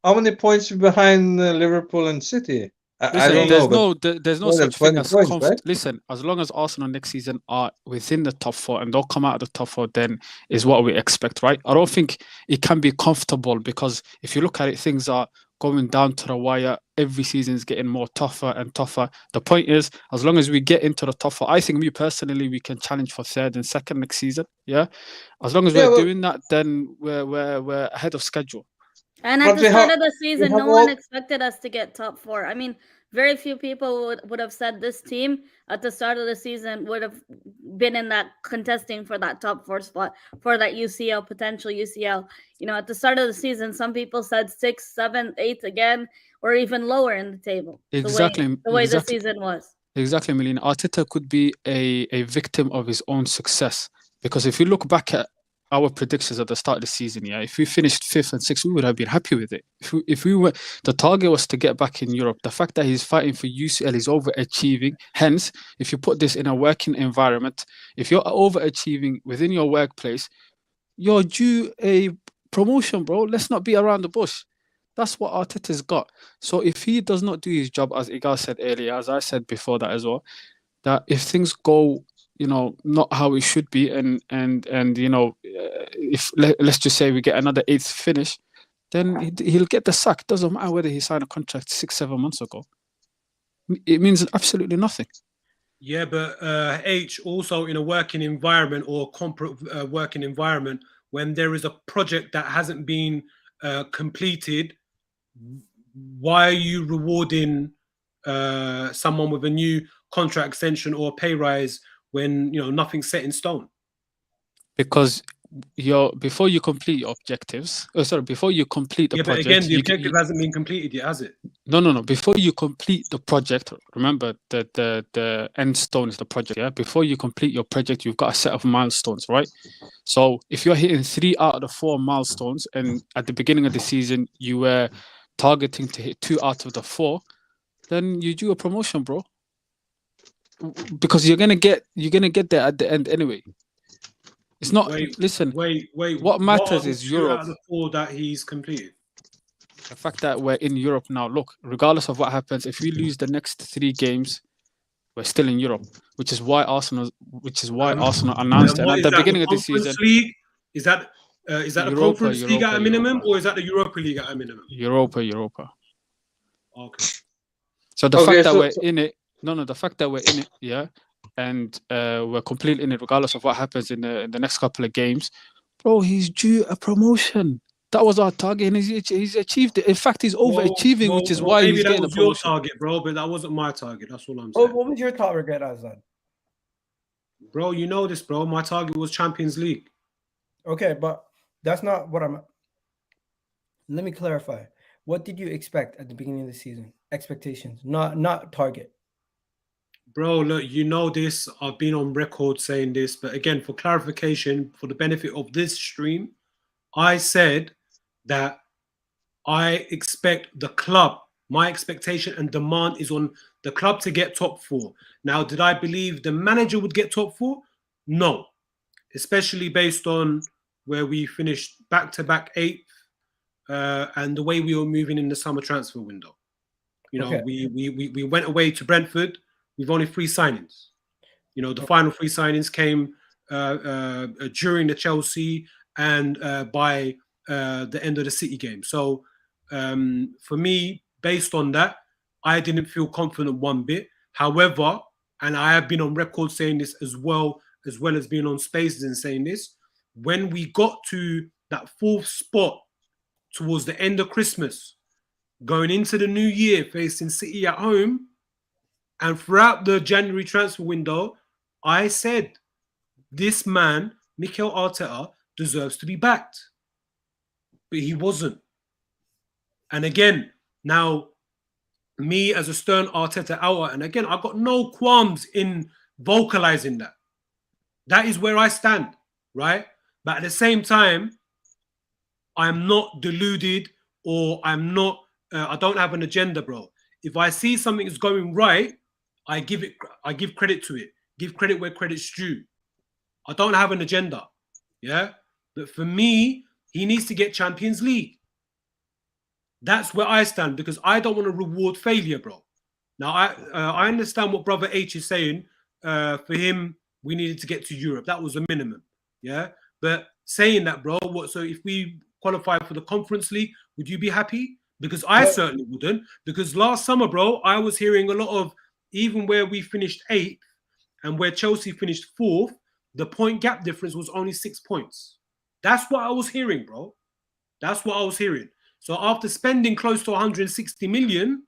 How many points behind Liverpool and City? I don't know. There's no such thing as points, right? Listen, as long as Arsenal next season are within the top 4 and don't come out of the top 4, then is what we expect, right? I don't think it can be comfortable, because if you look at it, things are going down to the wire. Every season is getting more tougher and tougher. The point is, as long as we get into the top 4, I think me personally, we can challenge for 3rd and 2nd next season. Yeah, as long as we're doing that, then we're ahead of schedule. And at the start of the season, no one expected us to get top 4. I mean, very few people would have said this team at the start of the season would have been in that contesting for that top 4 spot, for that potential UCL. You know, at the start of the season, some people said 6th, 7th, 8th again, or even lower in the table. Exactly. The way the season was. Exactly, Melina. Arteta could be a victim of his own success, because if you look back at our predictions at the start of the season, if we finished 5th and 6th, we would have been happy with it. If we were, the target was to get back in Europe. The fact that he's fighting for UCL is overachieving. Hence, if you put this in a working environment, if you're overachieving within your workplace, you're due a promotion, bro. Let's not be around the bush. That's what Arteta's got. So if he does not do his job, as Egal said earlier, as I said before that as well, that if things go, not how it should be, and if let's just say we get another 8th finish, then he'll get the sack. Doesn't matter whether he signed a contract 6-7 months ago. It means absolutely nothing. Yeah, but H, also in a working environment or working environment, when there is a project that hasn't been completed, why are you rewarding someone with a new contract extension or pay rise when nothing's set in stone? Because before you complete your objectives, before you complete the But project, again, the objective hasn't been completed yet, has it? No. Before you complete the project, remember that the end stone is the project. Yeah. Before you complete your project, you've got a set of milestones, right? So if you're hitting 3 out of the 4 milestones, and at the beginning of the season you were targeting to hit 2 out of the 4, then you do a promotion, bro. Because you're gonna get there at the end anyway. It's not. Listen. Wait. What matters is Europe. Out of the 4 that he's completed. The fact that we're in Europe now. Look, regardless of what happens, if we lose the next 3 games, we're still in Europe, which is why Arsenal announced it. And at the beginning of the season, League, is that the Conference League at a minimum, or is that the Europa League at a minimum? Europa. Okay. So the fact that we're in it, the fact that we're in it, yeah, and we're completely in it, regardless of what happens in the next couple of games, bro, he's due a promotion. That was our target, and he's achieved it. In fact, he's overachieving, which is why he's getting a promotion. Maybe that was your target, bro, but that wasn't my target. That's all I'm saying. What was your target, Azad? Bro, you know this, bro. My target was Champions League. Okay, but that's not what I'm... Let me clarify. What did you expect at the beginning of the season? Expectations, not target. Bro, look, you know this. I've been on record saying this, but again, for clarification, for the benefit of this stream, I said that I expect the club, my expectation and demand is on the club to get top 4. Now, did I believe the manager would get top 4? No, especially based on where we finished back-to-back 8th and the way we were moving in the summer transfer window. Okay. We went away to Brentford with only 3 signings. The final 3 signings came during the Chelsea and by the end of the City game. So for me, based on that, I didn't feel confident one bit. However, and I have been on record saying this as well as being on Spaces and saying this, when we got to that 4th spot towards the end of Christmas, going into the new year, facing City at home, and throughout the January transfer window, I said, this man, Mikel Arteta, deserves to be backed. But he wasn't. And again, now, me as a stern Arteta outer, and again, I've got no qualms in vocalizing that. That is where I stand, right? But at the same time, I'm not deluded, or I don't have an agenda, bro. If I see something is going right, I give credit to it. Give credit where credit's due. I don't have an agenda. Yeah? But for me, he needs to get Champions League. That's where I stand, because I don't want to reward failure, bro. Now, I understand what Brother H is saying. For him, we needed to get to Europe. That was a minimum. Yeah? But saying that, bro, so if we qualify for the Conference League, would you be happy? Because I certainly wouldn't. Because last summer, bro, I was hearing a lot of, even where we finished 8th and where Chelsea finished 4th, the point gap difference was only 6 points. That's what I was hearing, bro. That's what I was hearing. So after spending close to 160 million,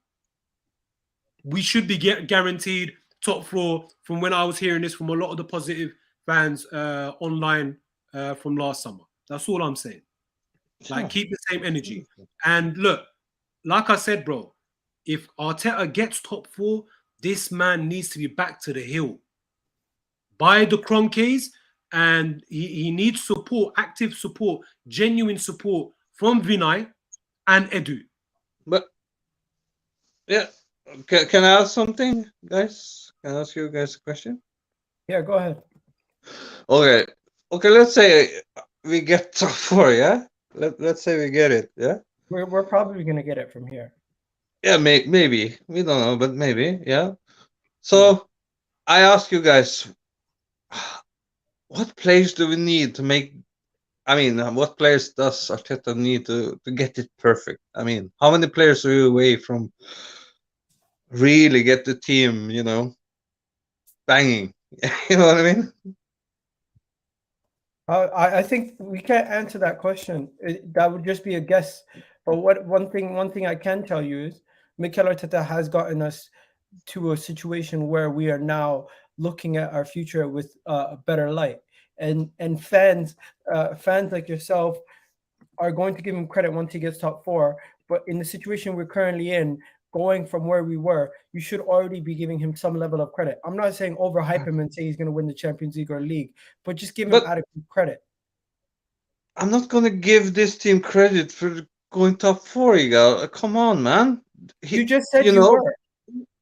we should be guaranteed top 4 from when I was hearing this from a lot of the positive fans online from last summer. That's all I'm saying. Like, keep the same energy. And look, like I said, bro, if Arteta gets top 4, this man needs to be back to the hill. Buy the Kroenkes, and he needs support, active support, genuine support from Vinay and Edu. But yeah, can I ask something, guys? Can I ask you guys a question? Yeah, go ahead. Okay. Let's say we get top 4. Yeah. Let's say we get it. Yeah. We're probably gonna get it from here. Yeah, maybe we don't know, but maybe. Yeah. So I ask you guys, what players do we need to make? I mean, what players does Arteta need to get it perfect? I mean, how many players are you away from really get the team, banging? You know what I mean? I think we can't answer that question. That would just be a guess But what one thing I can tell you is Mikel Arteta has gotten us to a situation where we are now looking at our future with a better light, and fans like yourself are going to give him credit once he gets top four. But in the situation we're currently in, going from where we were, you should already be giving him some level of credit. I'm not saying overhype him and say he's going to win the Champions League or league, but just give him But adequate credit. I'm not gonna give this team credit for going top four, Egal. Come on, man. You just said you you know, were.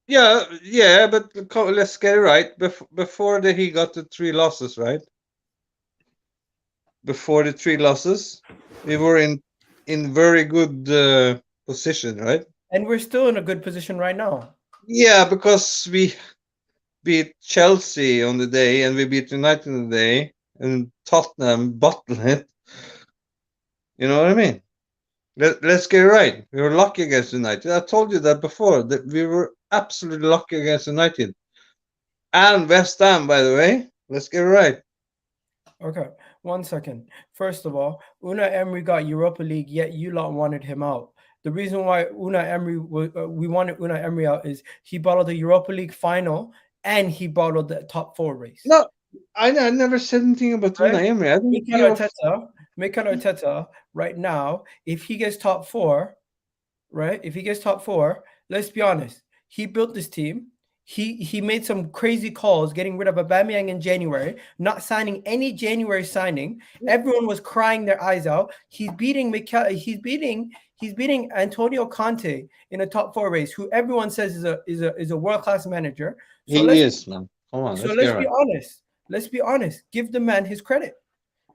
yeah, but let's get it right. Before that, he got the 3 losses, right? Before the 3 losses, we were in very good position, right? And we're still in a good position right now. Yeah, because we beat Chelsea on the day and we beat United on the day, and Tottenham bottled it. You know what I mean? Let's get it right. We were lucky against United. I told you that before, that we were absolutely lucky against United. And West Ham, by the way. Let's get it right. Okay, 1 second. First of all, Unai Emery got Europa League, yet you lot wanted him out. The reason why we wanted Unai Emery out is he bottled the Europa League final and he bottled the top 4 race. No, I never said anything about Right? Unai Emery. I didn't Mikel Arteta, right now, if he gets top 4, right? If he gets top 4, let's be honest. He built this team. He made some crazy calls, getting rid of Aubameyang in January, not signing any January signing. Everyone was crying their eyes out. He's beating Antonio Conte in a top 4 race, who everyone says is a world-class manager. So he is, man. Come on, let's be honest. Let's be honest. Give the man his credit.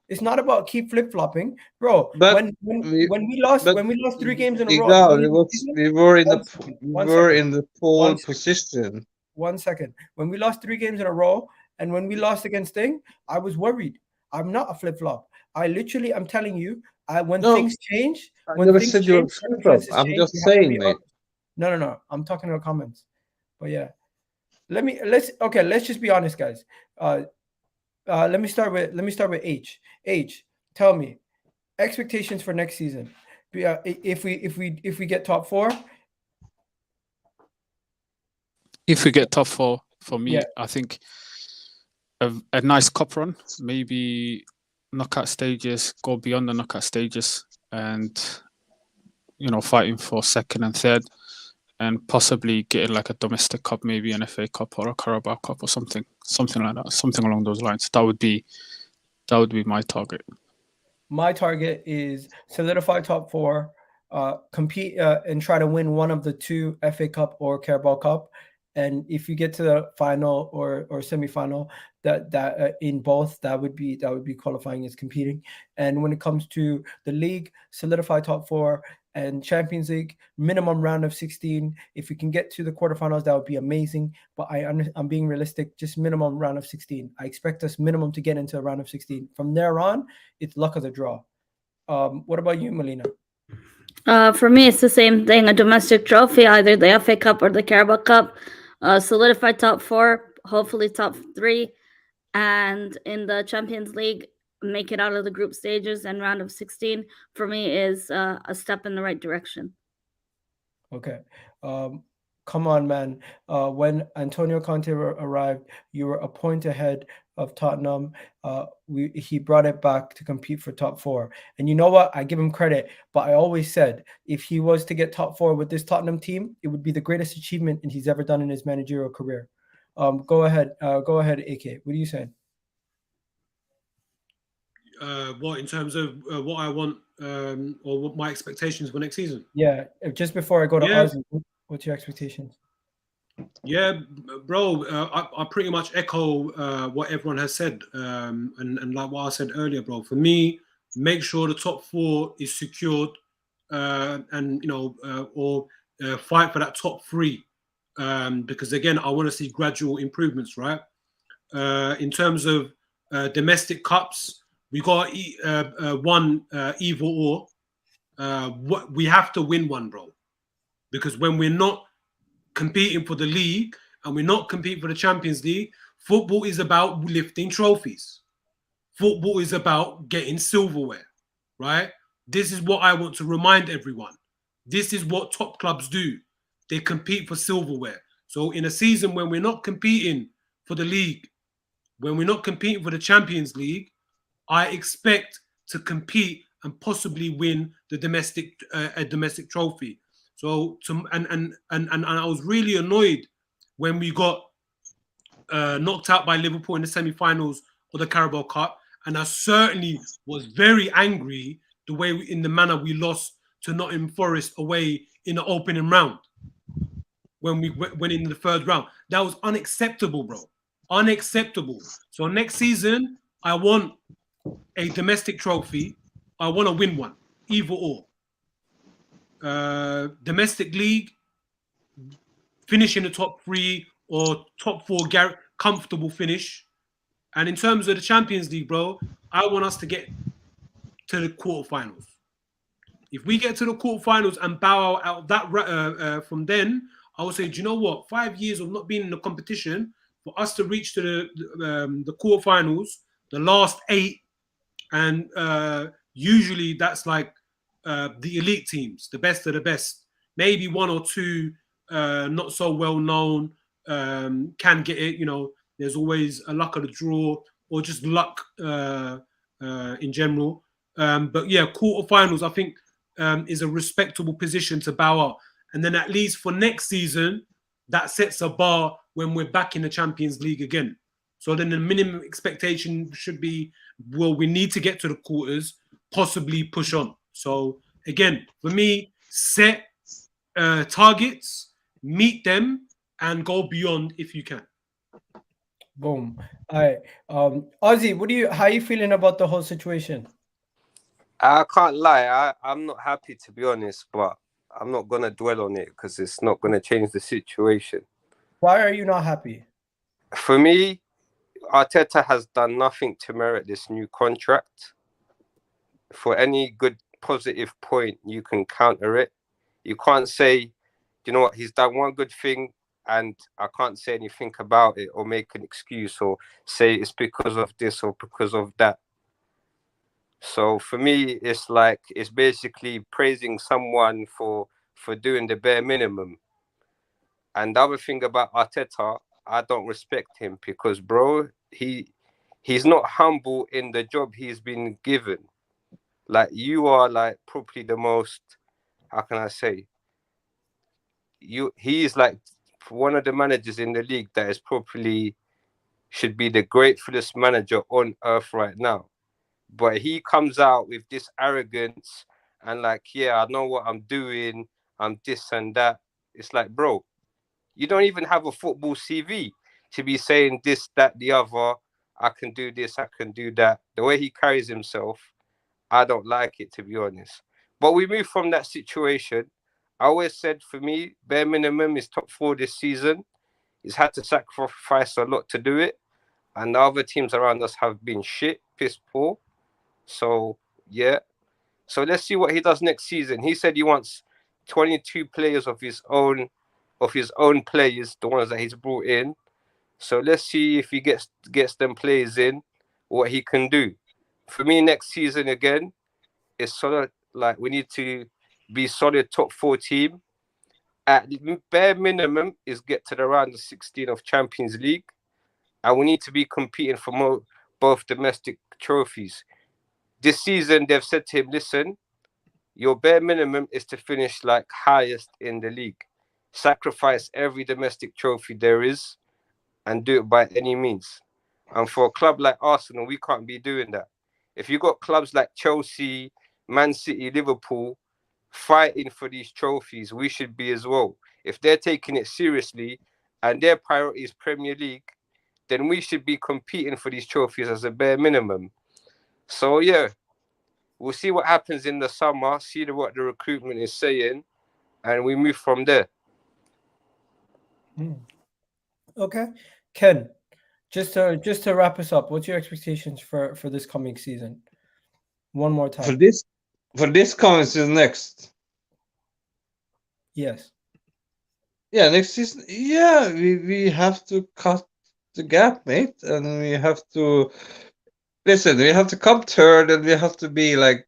It's not about keep flip-flopping, bro. But when we lost 3 games in a row, Egal, we were in the pole position. 1 second. When we lost 3 games in a row, and when we lost against Sting, I was worried. I'm not a flip-flop. I'm telling you, when things change, I when never things said you're a change, flip-flop. I'm change, just you have to saying, be mate. honest. No. I'm talking about comments. But yeah, let's just be honest, guys. Let me start with H. H, tell me expectations for next season. If we get top 4. If we get top 4, for me, Yeah. I think a nice cup run, maybe knockout stages, go beyond the knockout stages, and fighting for 2nd and 3rd, and possibly getting like a domestic cup, maybe an FA Cup or a Carabao Cup or something like that, something along those lines. That would be my target. My target is solidify top 4, compete and try to win one of the 2 FA Cup or Carabao Cup. And if you get to the final or semifinal, that in both, that would be qualifying as competing. And when it comes to the league, solidify top 4, and Champions League, minimum round of 16. If we can get to the quarterfinals, that would be amazing. But I'm being realistic, just minimum round of 16. I expect us minimum to get into a round of 16. From there on, it's luck of the draw. What about you, Melina? For me, it's the same thing. A domestic trophy, either the FA Cup or the Carabao Cup. Solidify top 4, hopefully top 3. And in the Champions League, make it out of the group stages, and round of 16 for me is a step in the right direction. Okay. Come on, man. When Antonio Conte arrived, you were a point ahead of Tottenham. He brought it back to compete for top 4. And you know what? I give him credit, but I always said if he was to get top 4 with this Tottenham team, it would be the greatest achievement he's ever done in his managerial career. Go ahead, AK. What are you saying? What in terms of what I want or what my expectations for next season? Yeah, just before I go to Ozzy, what's your expectations? Yeah, bro, I pretty much echo what everyone has said, and like what I said earlier, bro. For me, make sure the top 4 is secured, and or fight for that top 3, because again, I want to see gradual improvements, right? In terms of domestic cups, we got one either or. What we have to win one, bro, because when we're not competing for the league and we're not competing for the Champions League, football is about lifting trophies. Football is about getting silverware, right? This is what I want to remind everyone. This is what top clubs do. They compete for silverware. So in a season when we're not competing for the league, when we're not competing for the Champions League, I expect to compete and possibly win the domestic a domestic trophy. So and I was really annoyed when we got knocked out by Liverpool in the semi-finals of the Carabao Cup, and I certainly was very angry the way in the manner we lost to Nottingham Forest away in the opening round when we went in the third round. That was unacceptable, bro. Unacceptable. So next season, I want a domestic trophy. I want to win one, either or. Domestic league, finish in the top 3 or top 4, comfortable finish. And in terms of the Champions League, bro, I want us to get to the quarterfinals. If we get to the quarterfinals and bow out that from then, I would say, do you know what? 5 years of not being in the competition, for us to reach to the quarterfinals, the last 8, and usually that's like the elite teams, the best of the best. Maybe 1 or 2 not so well known can get it. You know, there's always a luck of the draw or just luck in general. But yeah, quarterfinals, I think, is a respectable position to bow out. And then at least for next season, that sets a bar when we're back in the Champions League again. So then the minimum expectation should be, well, we need to get to the quarters, possibly push on. So again, for me, set targets, meet them, and go beyond if you can. Boom. All right. Ozzy, how are you feeling about the whole situation? I can't lie. I'm not happy, to be honest, but I'm not going to dwell on it because it's not going to change the situation. Why are you not happy? For me, Arteta has done nothing to merit this new contract. For any good positive point, you can counter it. You can't say, you know what, he's done one good thing and I can't say anything about it or make an excuse or say it's because of this or because of that. So for me, it's like, it's basically praising someone for doing the bare minimum. And the other thing about Arteta, I don't respect him because, bro, he's not humble in the job he's been given. Like, you are like probably the most, how can I say? He is like one of the managers in the league that is probably should be the greatest manager on earth right now. But he comes out with this arrogance and like, yeah, I know what I'm doing. I'm this and that. It's like, bro, you don't even have a football CV to be saying this, that, the other. I can do this, I can do that. The way he carries himself, I don't like it, to be honest. But we move from that situation. I always said, for me, bare minimum is top 4 this season. He's had to sacrifice a lot to do it. And the other teams around us have been shit, piss poor. So, yeah. So let's see what he does next season. He said he wants 22 players of his own players, the ones that he's brought in. So let's see if he gets them players in, what he can do. For me, next season again, it's sort of like we need to be solid top 4 team. At bare minimum is get to the round of 16 of Champions League. And we need to be competing for both domestic trophies. This season, they've said to him, listen, your bare minimum is to finish like highest in the league. Sacrifice every domestic trophy there is and do it by any means. And for a club like Arsenal, we can't be doing that. If you got clubs like Chelsea, Man City, Liverpool fighting for these trophies, we should be as well. If they're taking it seriously and their priority is Premier League, then we should be competing for these trophies as a bare minimum. So, yeah, we'll see what happens in the summer, see what the recruitment is saying, and we move from there. Okay. Ken, just to wrap us up, what's your expectations for this coming season? One more time. For this coming season next. Yes. Yeah, next season. Yeah, we have to cut the gap, mate, and we have to listen. We have to come third, and we have to be like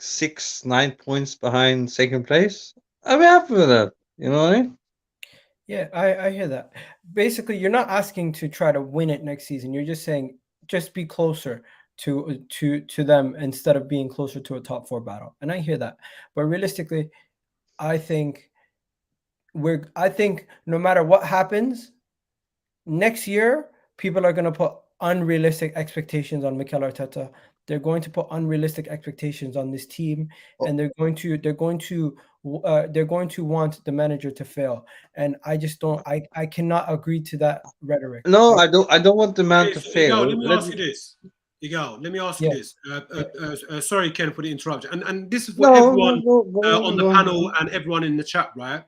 6-9 points behind second place, I'm happy with that. You know what I mean? Yeah, I hear that. Basically, you're not asking to try to win it next season. You're just saying just be closer to them instead of being closer to a top 4 battle. And I hear that. But realistically, I think no matter what happens next year, people are going to put unrealistic expectations on Mikel Arteta. They're going to put unrealistic expectations on this team, and they're going to want the manager to fail. And I just don't. I cannot agree to that rhetoric. No, I don't want the man Okay, to so fail. Egal, let me ask you this. Egal, let me ask you this. Sorry, Ken, for the interruption. And this is for everyone on the panel and everyone in the chat, right?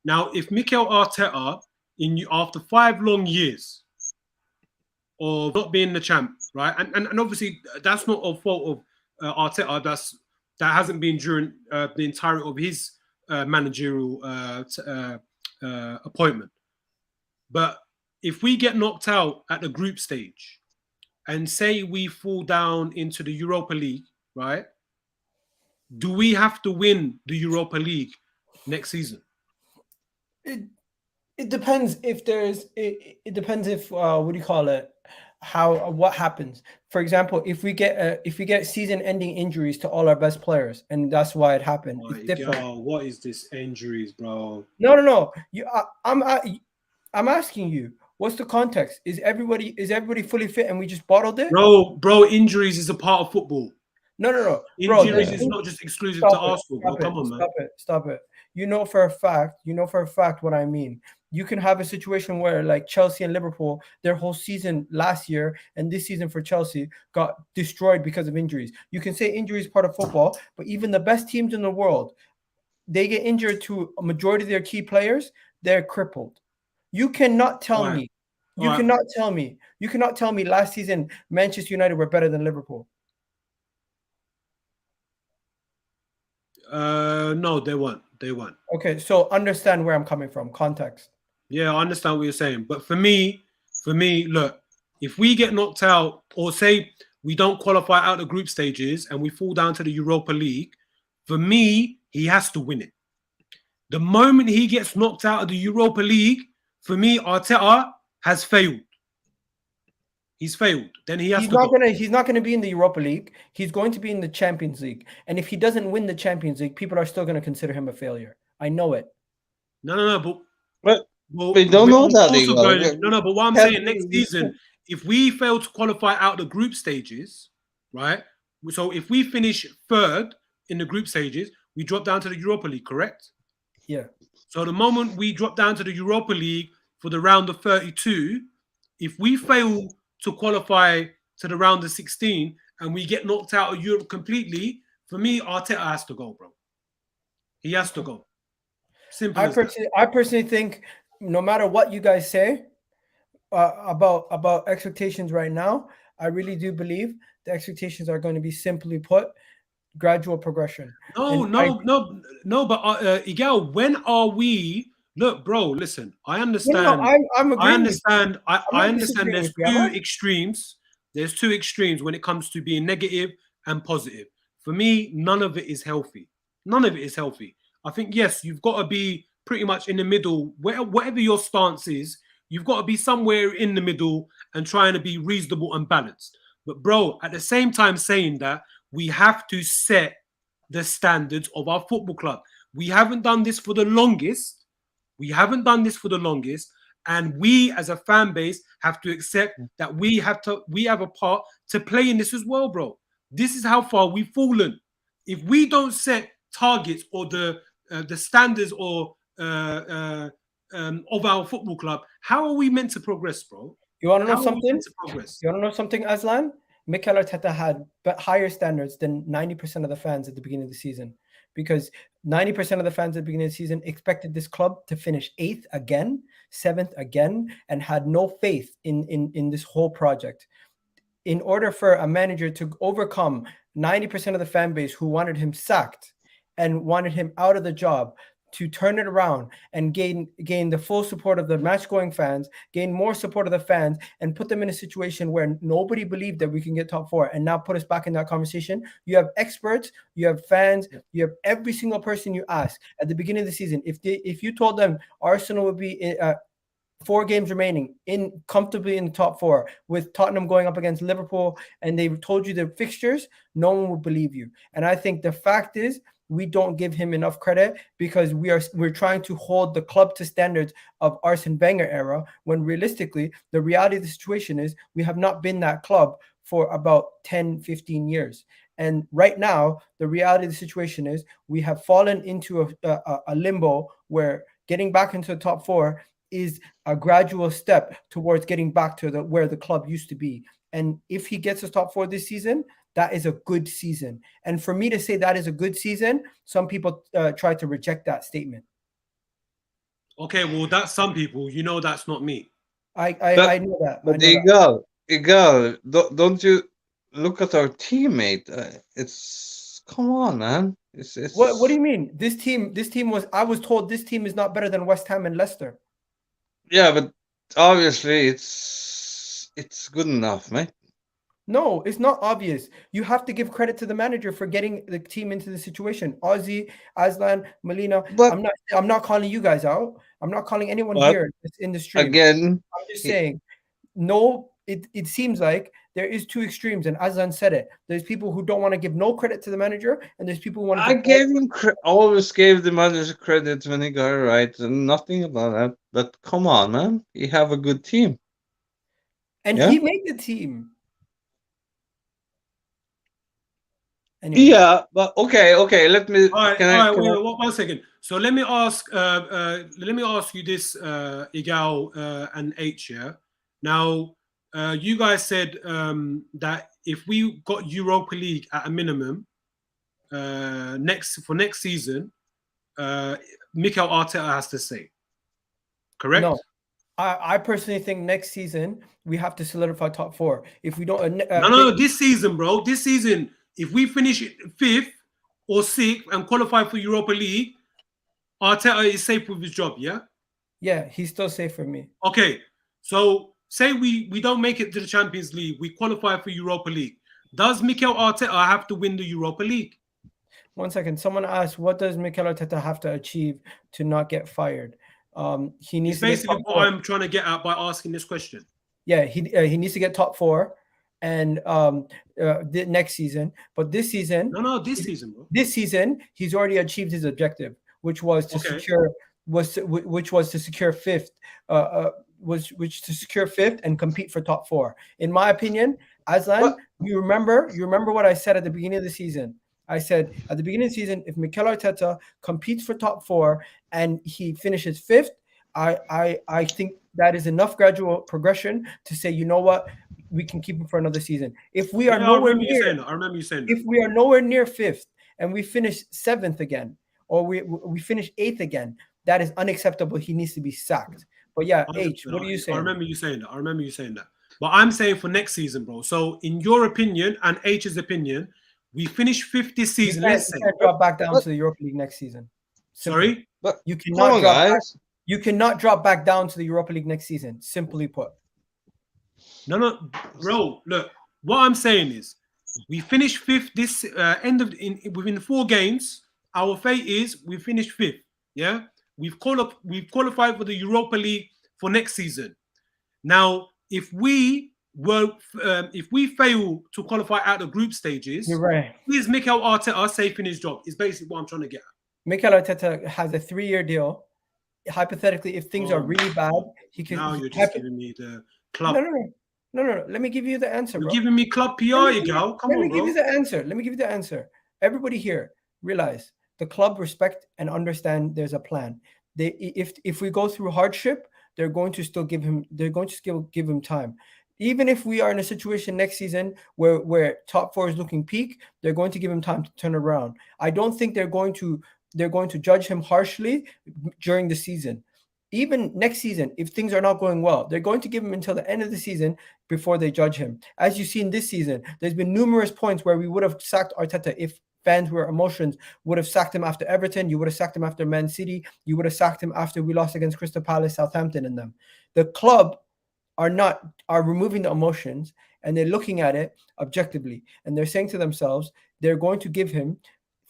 Now, if Mikel Arteta, after 5 long years of not being the champ, right, and obviously that's not a fault of Arteta. That hasn't been during the entirety of his managerial appointment. But if we get knocked out at the group stage, and say we fall down into the Europa League, right? Do we have to win the Europa League next season? It depends if there's. It depends if what do you call it? What happens? For example, if we get season-ending injuries to all our best players, and that's why it happened. It's different. Yo, what is this injuries, bro? No. I'm asking you. What's the context? Is everybody fully fit and we just bottled it? Bro, injuries is a part of football. No. Injuries is not just exclusive to Arsenal, bro. Come on, man. Stop it. You know for a fact what I mean. You can have a situation where like Chelsea and Liverpool, their whole season last year and this season for Chelsea got destroyed because of injuries. You can say injury is part of football, but even the best teams in the world, they get injured to a majority of their key players, they're crippled. You cannot tell me. You cannot tell me last season Manchester United were better than Liverpool. No, they weren't. Okay, so understand where I'm coming from. Context. Yeah, I understand what you're saying. But for me, look, if we get knocked out, or say we don't qualify out the group stages and we fall down to the Europa League, for me, he has to win it. The moment he gets knocked out of the Europa League, for me, Arteta has failed. He's failed. Then he's not gonna be in the Europa League. He's going to be in the Champions League. And if he doesn't win the Champions League, people are still going to consider him a failure. I know it. No, but we don't know that. But what I'm saying, next season, if we fail to qualify out the group stages, right? So if we finish 3rd in the group stages, we drop down to the Europa League, correct? Yeah. So the moment we drop down to the Europa League for the round of 32, if we fail to qualify to the round of 16 and we get knocked out of Europe completely, for me, Arteta has to go, bro. He has to go. Simple. I personally think no matter what you guys say about expectations right now, I really do believe the expectations are going to be, simply put, gradual progression. But Egal, when are we? Look, bro, listen. I understand. I'm agreeing. I understand. I understand. There's two extremes. There's 2 extremes when it comes to being negative and positive. For me, none of it is healthy. None of it is healthy. I think, yes, you've got to be pretty much in the middle. Whatever your stance is, you've got to be somewhere in the middle and trying to be reasonable and balanced. But, bro, at the same time saying that, we have to set the standards of our football club. We haven't done this for the longest. And we as a fan base have to accept that we have a part to play in this as well, bro. This is how far we've fallen. If we don't set targets or the standards or of our football club, how are we meant to progress, bro? You want to know something? Aslan? Mikel Arteta had higher standards than 90% of the fans at the beginning of the season, because 90% of the fans at the beginning of the season expected this club to finish 8th again, 7th again, and had no faith in this whole project. In order for a manager to overcome 90% of the fan base who wanted him sacked and wanted him out of the job, to turn it around and gain the full support of the match-going fans, gain more support of the fans, and put them in a situation where nobody believed that we can get top 4, and now put us back in that conversation. You have experts, you have fans, you have every single person you ask at the beginning of the season. If you told them Arsenal would be 4 games remaining comfortably in the top 4 with Tottenham going up against Liverpool, and they told you the fixtures, no one would believe you. And I think the fact is we don't give him enough credit because we're trying to hold the club to standards of Arsene Wenger era, when realistically the reality of the situation is we have not been that club for about 10-15 years. And right now the reality of the situation is we have fallen into a limbo where getting back into the top 4 is a gradual step towards getting back to where the club used to be. And if he gets us top 4 this season, that is a good season. And for me to say that is a good season, some people try to reject that statement. Okay, well, that's some people. You know, that's not me. I know that. But Egal, don't you look at our teammate? It's come on, man. It's What do you mean? This team I was told this team is not better than West Ham and Leicester. Yeah, but obviously it's good enough, mate. No, it's not obvious. You have to give credit to the manager for getting the team into the situation. Ozzy, Aslan, Melina. But I'm not calling you guys out. I'm not calling anyone here in the stream. Again, I'm just saying, no, it seems like there is 2 extremes, and Aslan said it. There's people who don't want to give no credit to the manager, and there's people who want to always gave the manager credit when he got it right, and nothing about that. But come on, man, you have a good team, and he made the team. Anyway. Yeah, but okay. Let me. Wait, 1 second. So let me ask you this, Egal and H. Yeah. Now, you guys said that if we got Europa League at a minimum next season, Mikel Arteta has to stay. Correct? No, I personally think next season we have to solidify top 4. If we don't, no, this season, bro. This season. If we finish 5th or 6th and qualify for Europa League, Arteta is safe with his job, yeah? Yeah, he's still safe for me. Okay, so say we don't make it to the Champions League, we qualify for Europa League. Does Mikel Arteta have to win the Europa League? 1 second. Someone asked, what does Mikel Arteta have to achieve to not get fired? He needs it's basically what I'm trying to get at by asking this question. Yeah, he needs to get top 4. And the next season, but this season, this season, bro. This season, he's already achieved his objective, which was to secure 5th, to secure 5th and compete for top 4. In my opinion, Aslan, you remember what I said at the beginning of the season. I said at the beginning of the season, if Mikel Arteta competes for top 4 and he finishes 5th, I think that is enough gradual progression to say, you know what, we can keep him for another season. If we are nowhere near, I remember you saying if we are nowhere near 5th and we finish 7th again, or we finish 8th again, that is unacceptable. He needs to be sacked. But yeah, H, what are you saying? I remember you saying that. But I'm saying for next season, bro. So in your opinion and H's opinion, we finish 5th this season. You can't drop back down to the Europa League next season. Simply. Sorry? But you cannot drop back down to the Europa League next season, simply put. No, bro. Look, what I'm saying is, we finish 5th this within 4 games. Our fate is we finish 5th. Yeah, we've qualified for the Europa League for next season. Now, if we fail to qualify out of group stages, you're right. Is Mikel Arteta safe in his job? Is basically what I'm trying to get at. Mikel Arteta has a 3-year deal. Hypothetically, if things are really bad, he can. Now you're just giving me the club. No. Let me give you the answer, bro. You're giving me club PR, Egal. Come on, bro. Let me give you the answer. Everybody here, realize the club respect and understand there's a plan. If we go through hardship, they're going to still give him time. Even if we are in a situation next season where top 4 is looking peak, they're going to give him time to turn around. I don't think they're going to judge him harshly during the season. Even next season, if things are not going well, they're going to give him until the end of the season before they judge him. As you see in this season, there's been numerous points where we would have sacked Arteta if fans who are emotions would have sacked him after Everton. You would have sacked him after Man City. You would have sacked him after we lost against Crystal Palace, Southampton, and them. The club are removing the emotions, and they're looking at it objectively, and they're saying to themselves they're going to give him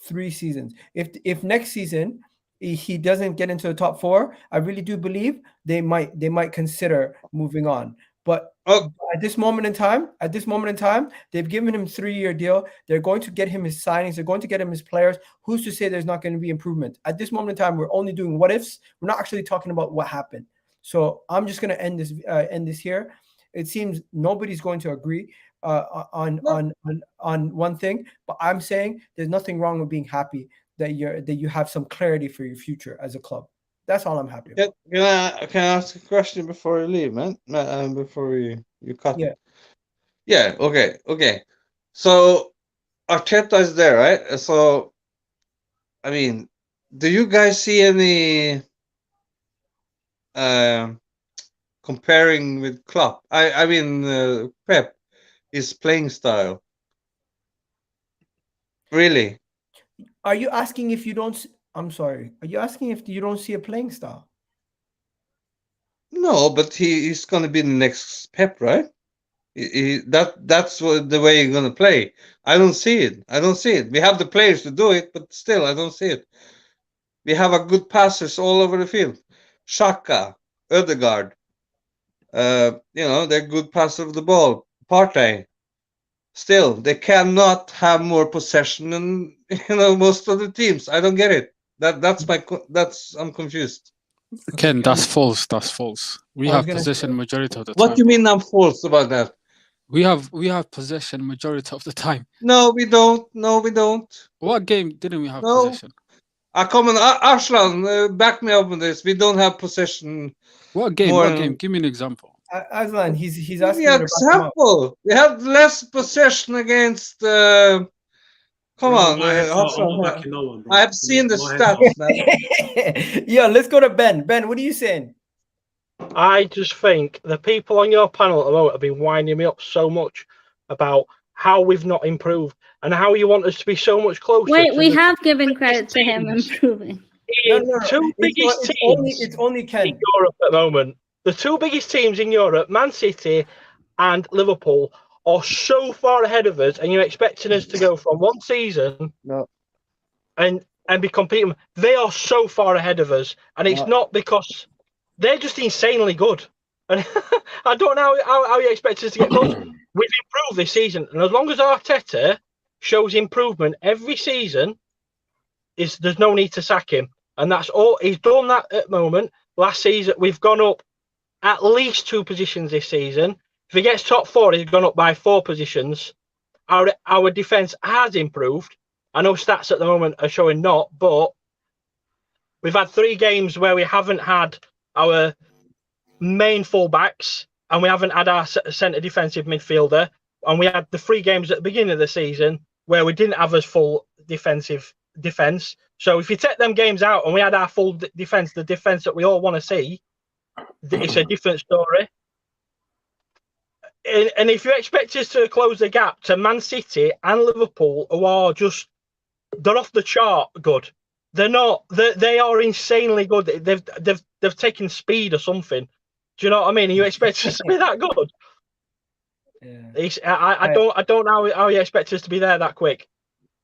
3 seasons. If next season he doesn't get into the top 4, I really do believe they might consider moving on. But at this moment in time, they've given him 3-year deal. They're going to get him his signings. They're going to get him his players. Who's to say there's not going to be improvement? At this moment in time, we're only doing what ifs. We're not actually talking about what happened. So I'm just going to end this here. It seems nobody's going to agree on one thing, but I'm saying there's nothing wrong with being happy that you have some clarity for your future as a club. That's all I'm happy about. Can I ask a question before you leave, man? Before you cut. Yeah. Yeah. Okay. So Arteta is there, right? So, I mean, do you guys see any comparing with Klopp? I mean, Pep, his playing style. Really? Are you asking if you don't? I'm sorry. Are you asking if you don't see a playing style? No, but he's gonna be the next Pep, right? That's the way you're gonna play. I don't see it. We have the players to do it, but still, I don't see it. We have a good passers all over the field. Xhaka, Ødegaard. They're good passers of the ball. Partey. Still, they cannot have more possession than most of the teams. I don't get it. I'm confused. Ken, that's false. That's false. We have possession majority of the time. What do you mean I'm false about that? We have possession majority of the time. No, we don't. What game didn't we have possession? Come on, Arslan, back me up on this. We don't have possession. What game? Give me an example. Aslan, he's asking. Give me an example. We had less possession against. Come on, Arslan. I have seen the stats, man. Yeah, let's go to Ben. Ben, what are you saying? I just think the people on your panel at the moment have been winding me up so much about how we've not improved and how you want us to be so much closer. Wait, we have given credit to him improving. No. Two biggest teams. It's only Ken. In Europe at the moment. The 2 biggest teams in Europe, Man City and Liverpool, are so far ahead of us, and you're expecting us to go from one season and be competing. They are so far ahead of us, and it's not because they're just insanely good. And I don't know how you expect us to get close. We've improved this season, and as long as Arteta shows improvement every season, there's no need to sack him. And that's all. He's done that at the moment. Last season, we've gone up at least 2 positions this season. If he gets top 4, he's gone up by 4 positions. Our defence has improved. I know stats at the moment are showing not, but we've had 3 games where we haven't had our main fullbacks and we haven't had our centre defensive midfielder. And we had the 3 games at the beginning of the season where we didn't have as full defense. So if you take them games out and we had our full defence, the defence that we all want to see, it's a different story. And if you expect us to close the gap to Man City and Liverpool, who are they're off the chart good. They're not. They are insanely good. They've taken speed or something. Do you know what I mean? You expect us to be that good? Yeah. I don't know how you expect us to be there that quick.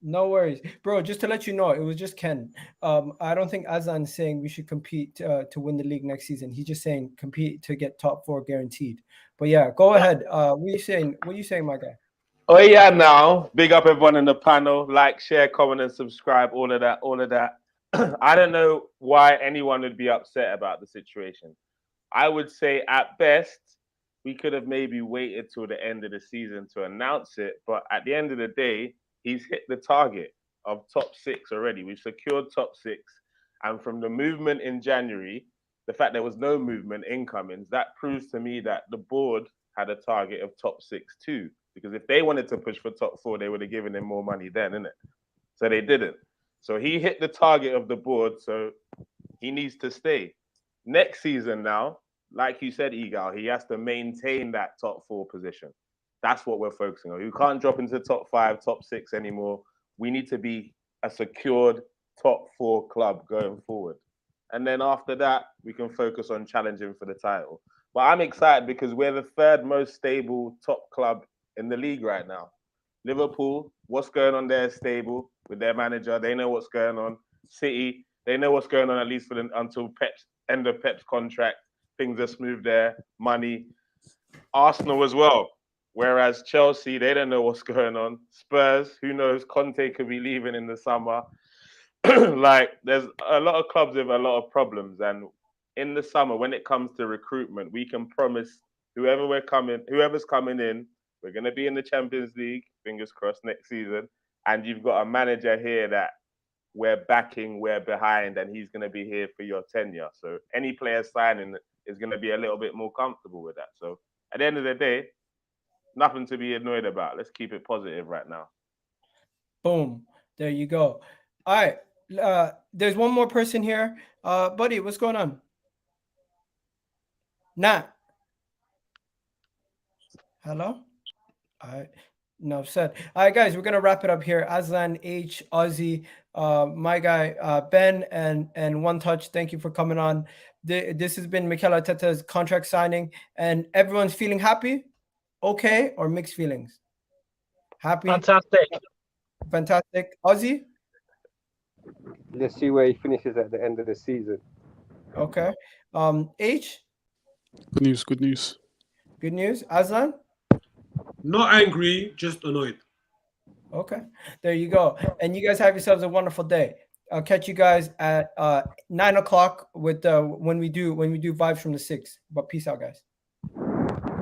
No worries, bro. Just to let you know, it was just Ken. I don't think Azan is saying we should compete to win the league next season. He's just saying compete to get top 4 guaranteed. But yeah, go ahead. What are you saying? What are you saying, my guy? Oh yeah, now big up everyone in the panel. Like, share, comment, and subscribe. All of that. I don't know why anyone would be upset about the situation. I would say at best we could have maybe waited till the end of the season to announce it. But at the end of the day, he's hit the target of top 6 already. We've secured top 6. And from the movement in January, the fact there was no movement incomings, that proves to me that the board had a target of top 6 too. Because if they wanted to push for top 4, they would have given him more money then, innit? So they didn't. So he hit the target of the board, so he needs to stay. Next season now, like you said, Egal, he has to maintain that top 4 position. That's what we're focusing on. You can't drop into top 5, top 6 anymore. we need to be a secured top 4 club going forward. And then after that, we can focus on challenging for the title. But I'm excited because we're the 3rd most stable top club in the league right now. Liverpool, what's going on there is stable with their manager. They know what's going on. City, they know what's going on, at least until Pep's end of Pep's contract. Things are smooth there. Money. Arsenal as well. Whereas Chelsea, they don't know what's going on. Spurs, who knows? Conte could be leaving in the summer. Like, there's a lot of clubs with a lot of problems. And in the summer, when it comes to recruitment, we can promise whoever's coming in, we're going to be in the Champions League, fingers crossed, next season. And you've got a manager here that we're backing, we're behind, and he's going to be here for your tenure. So any player signing is going to be a little bit more comfortable with that. So at the end of the day, nothing to be annoyed about. Let's keep it positive right now. Boom. There you go. All right. There's one more person here. Buddy, what's going on? Nat. Hello? All right. No said. All right, guys, we're gonna wrap it up here. Aslan, H, Ozzy, my guy Ben, and One Touch. Thank you for coming on. This has been Mikel Arteta's contract signing, and everyone's feeling happy, okay, or mixed feelings. Happy, fantastic. Ozzy. Let's see where he finishes at the end of the season. Okay. H. Good news. Good news. Good news. Aslan. Not angry, just annoyed. Okay, there you go. And you guys have yourselves a wonderful day. I'll catch you guys at 9 o'clock with when we do vibes from the 6. But peace out, guys.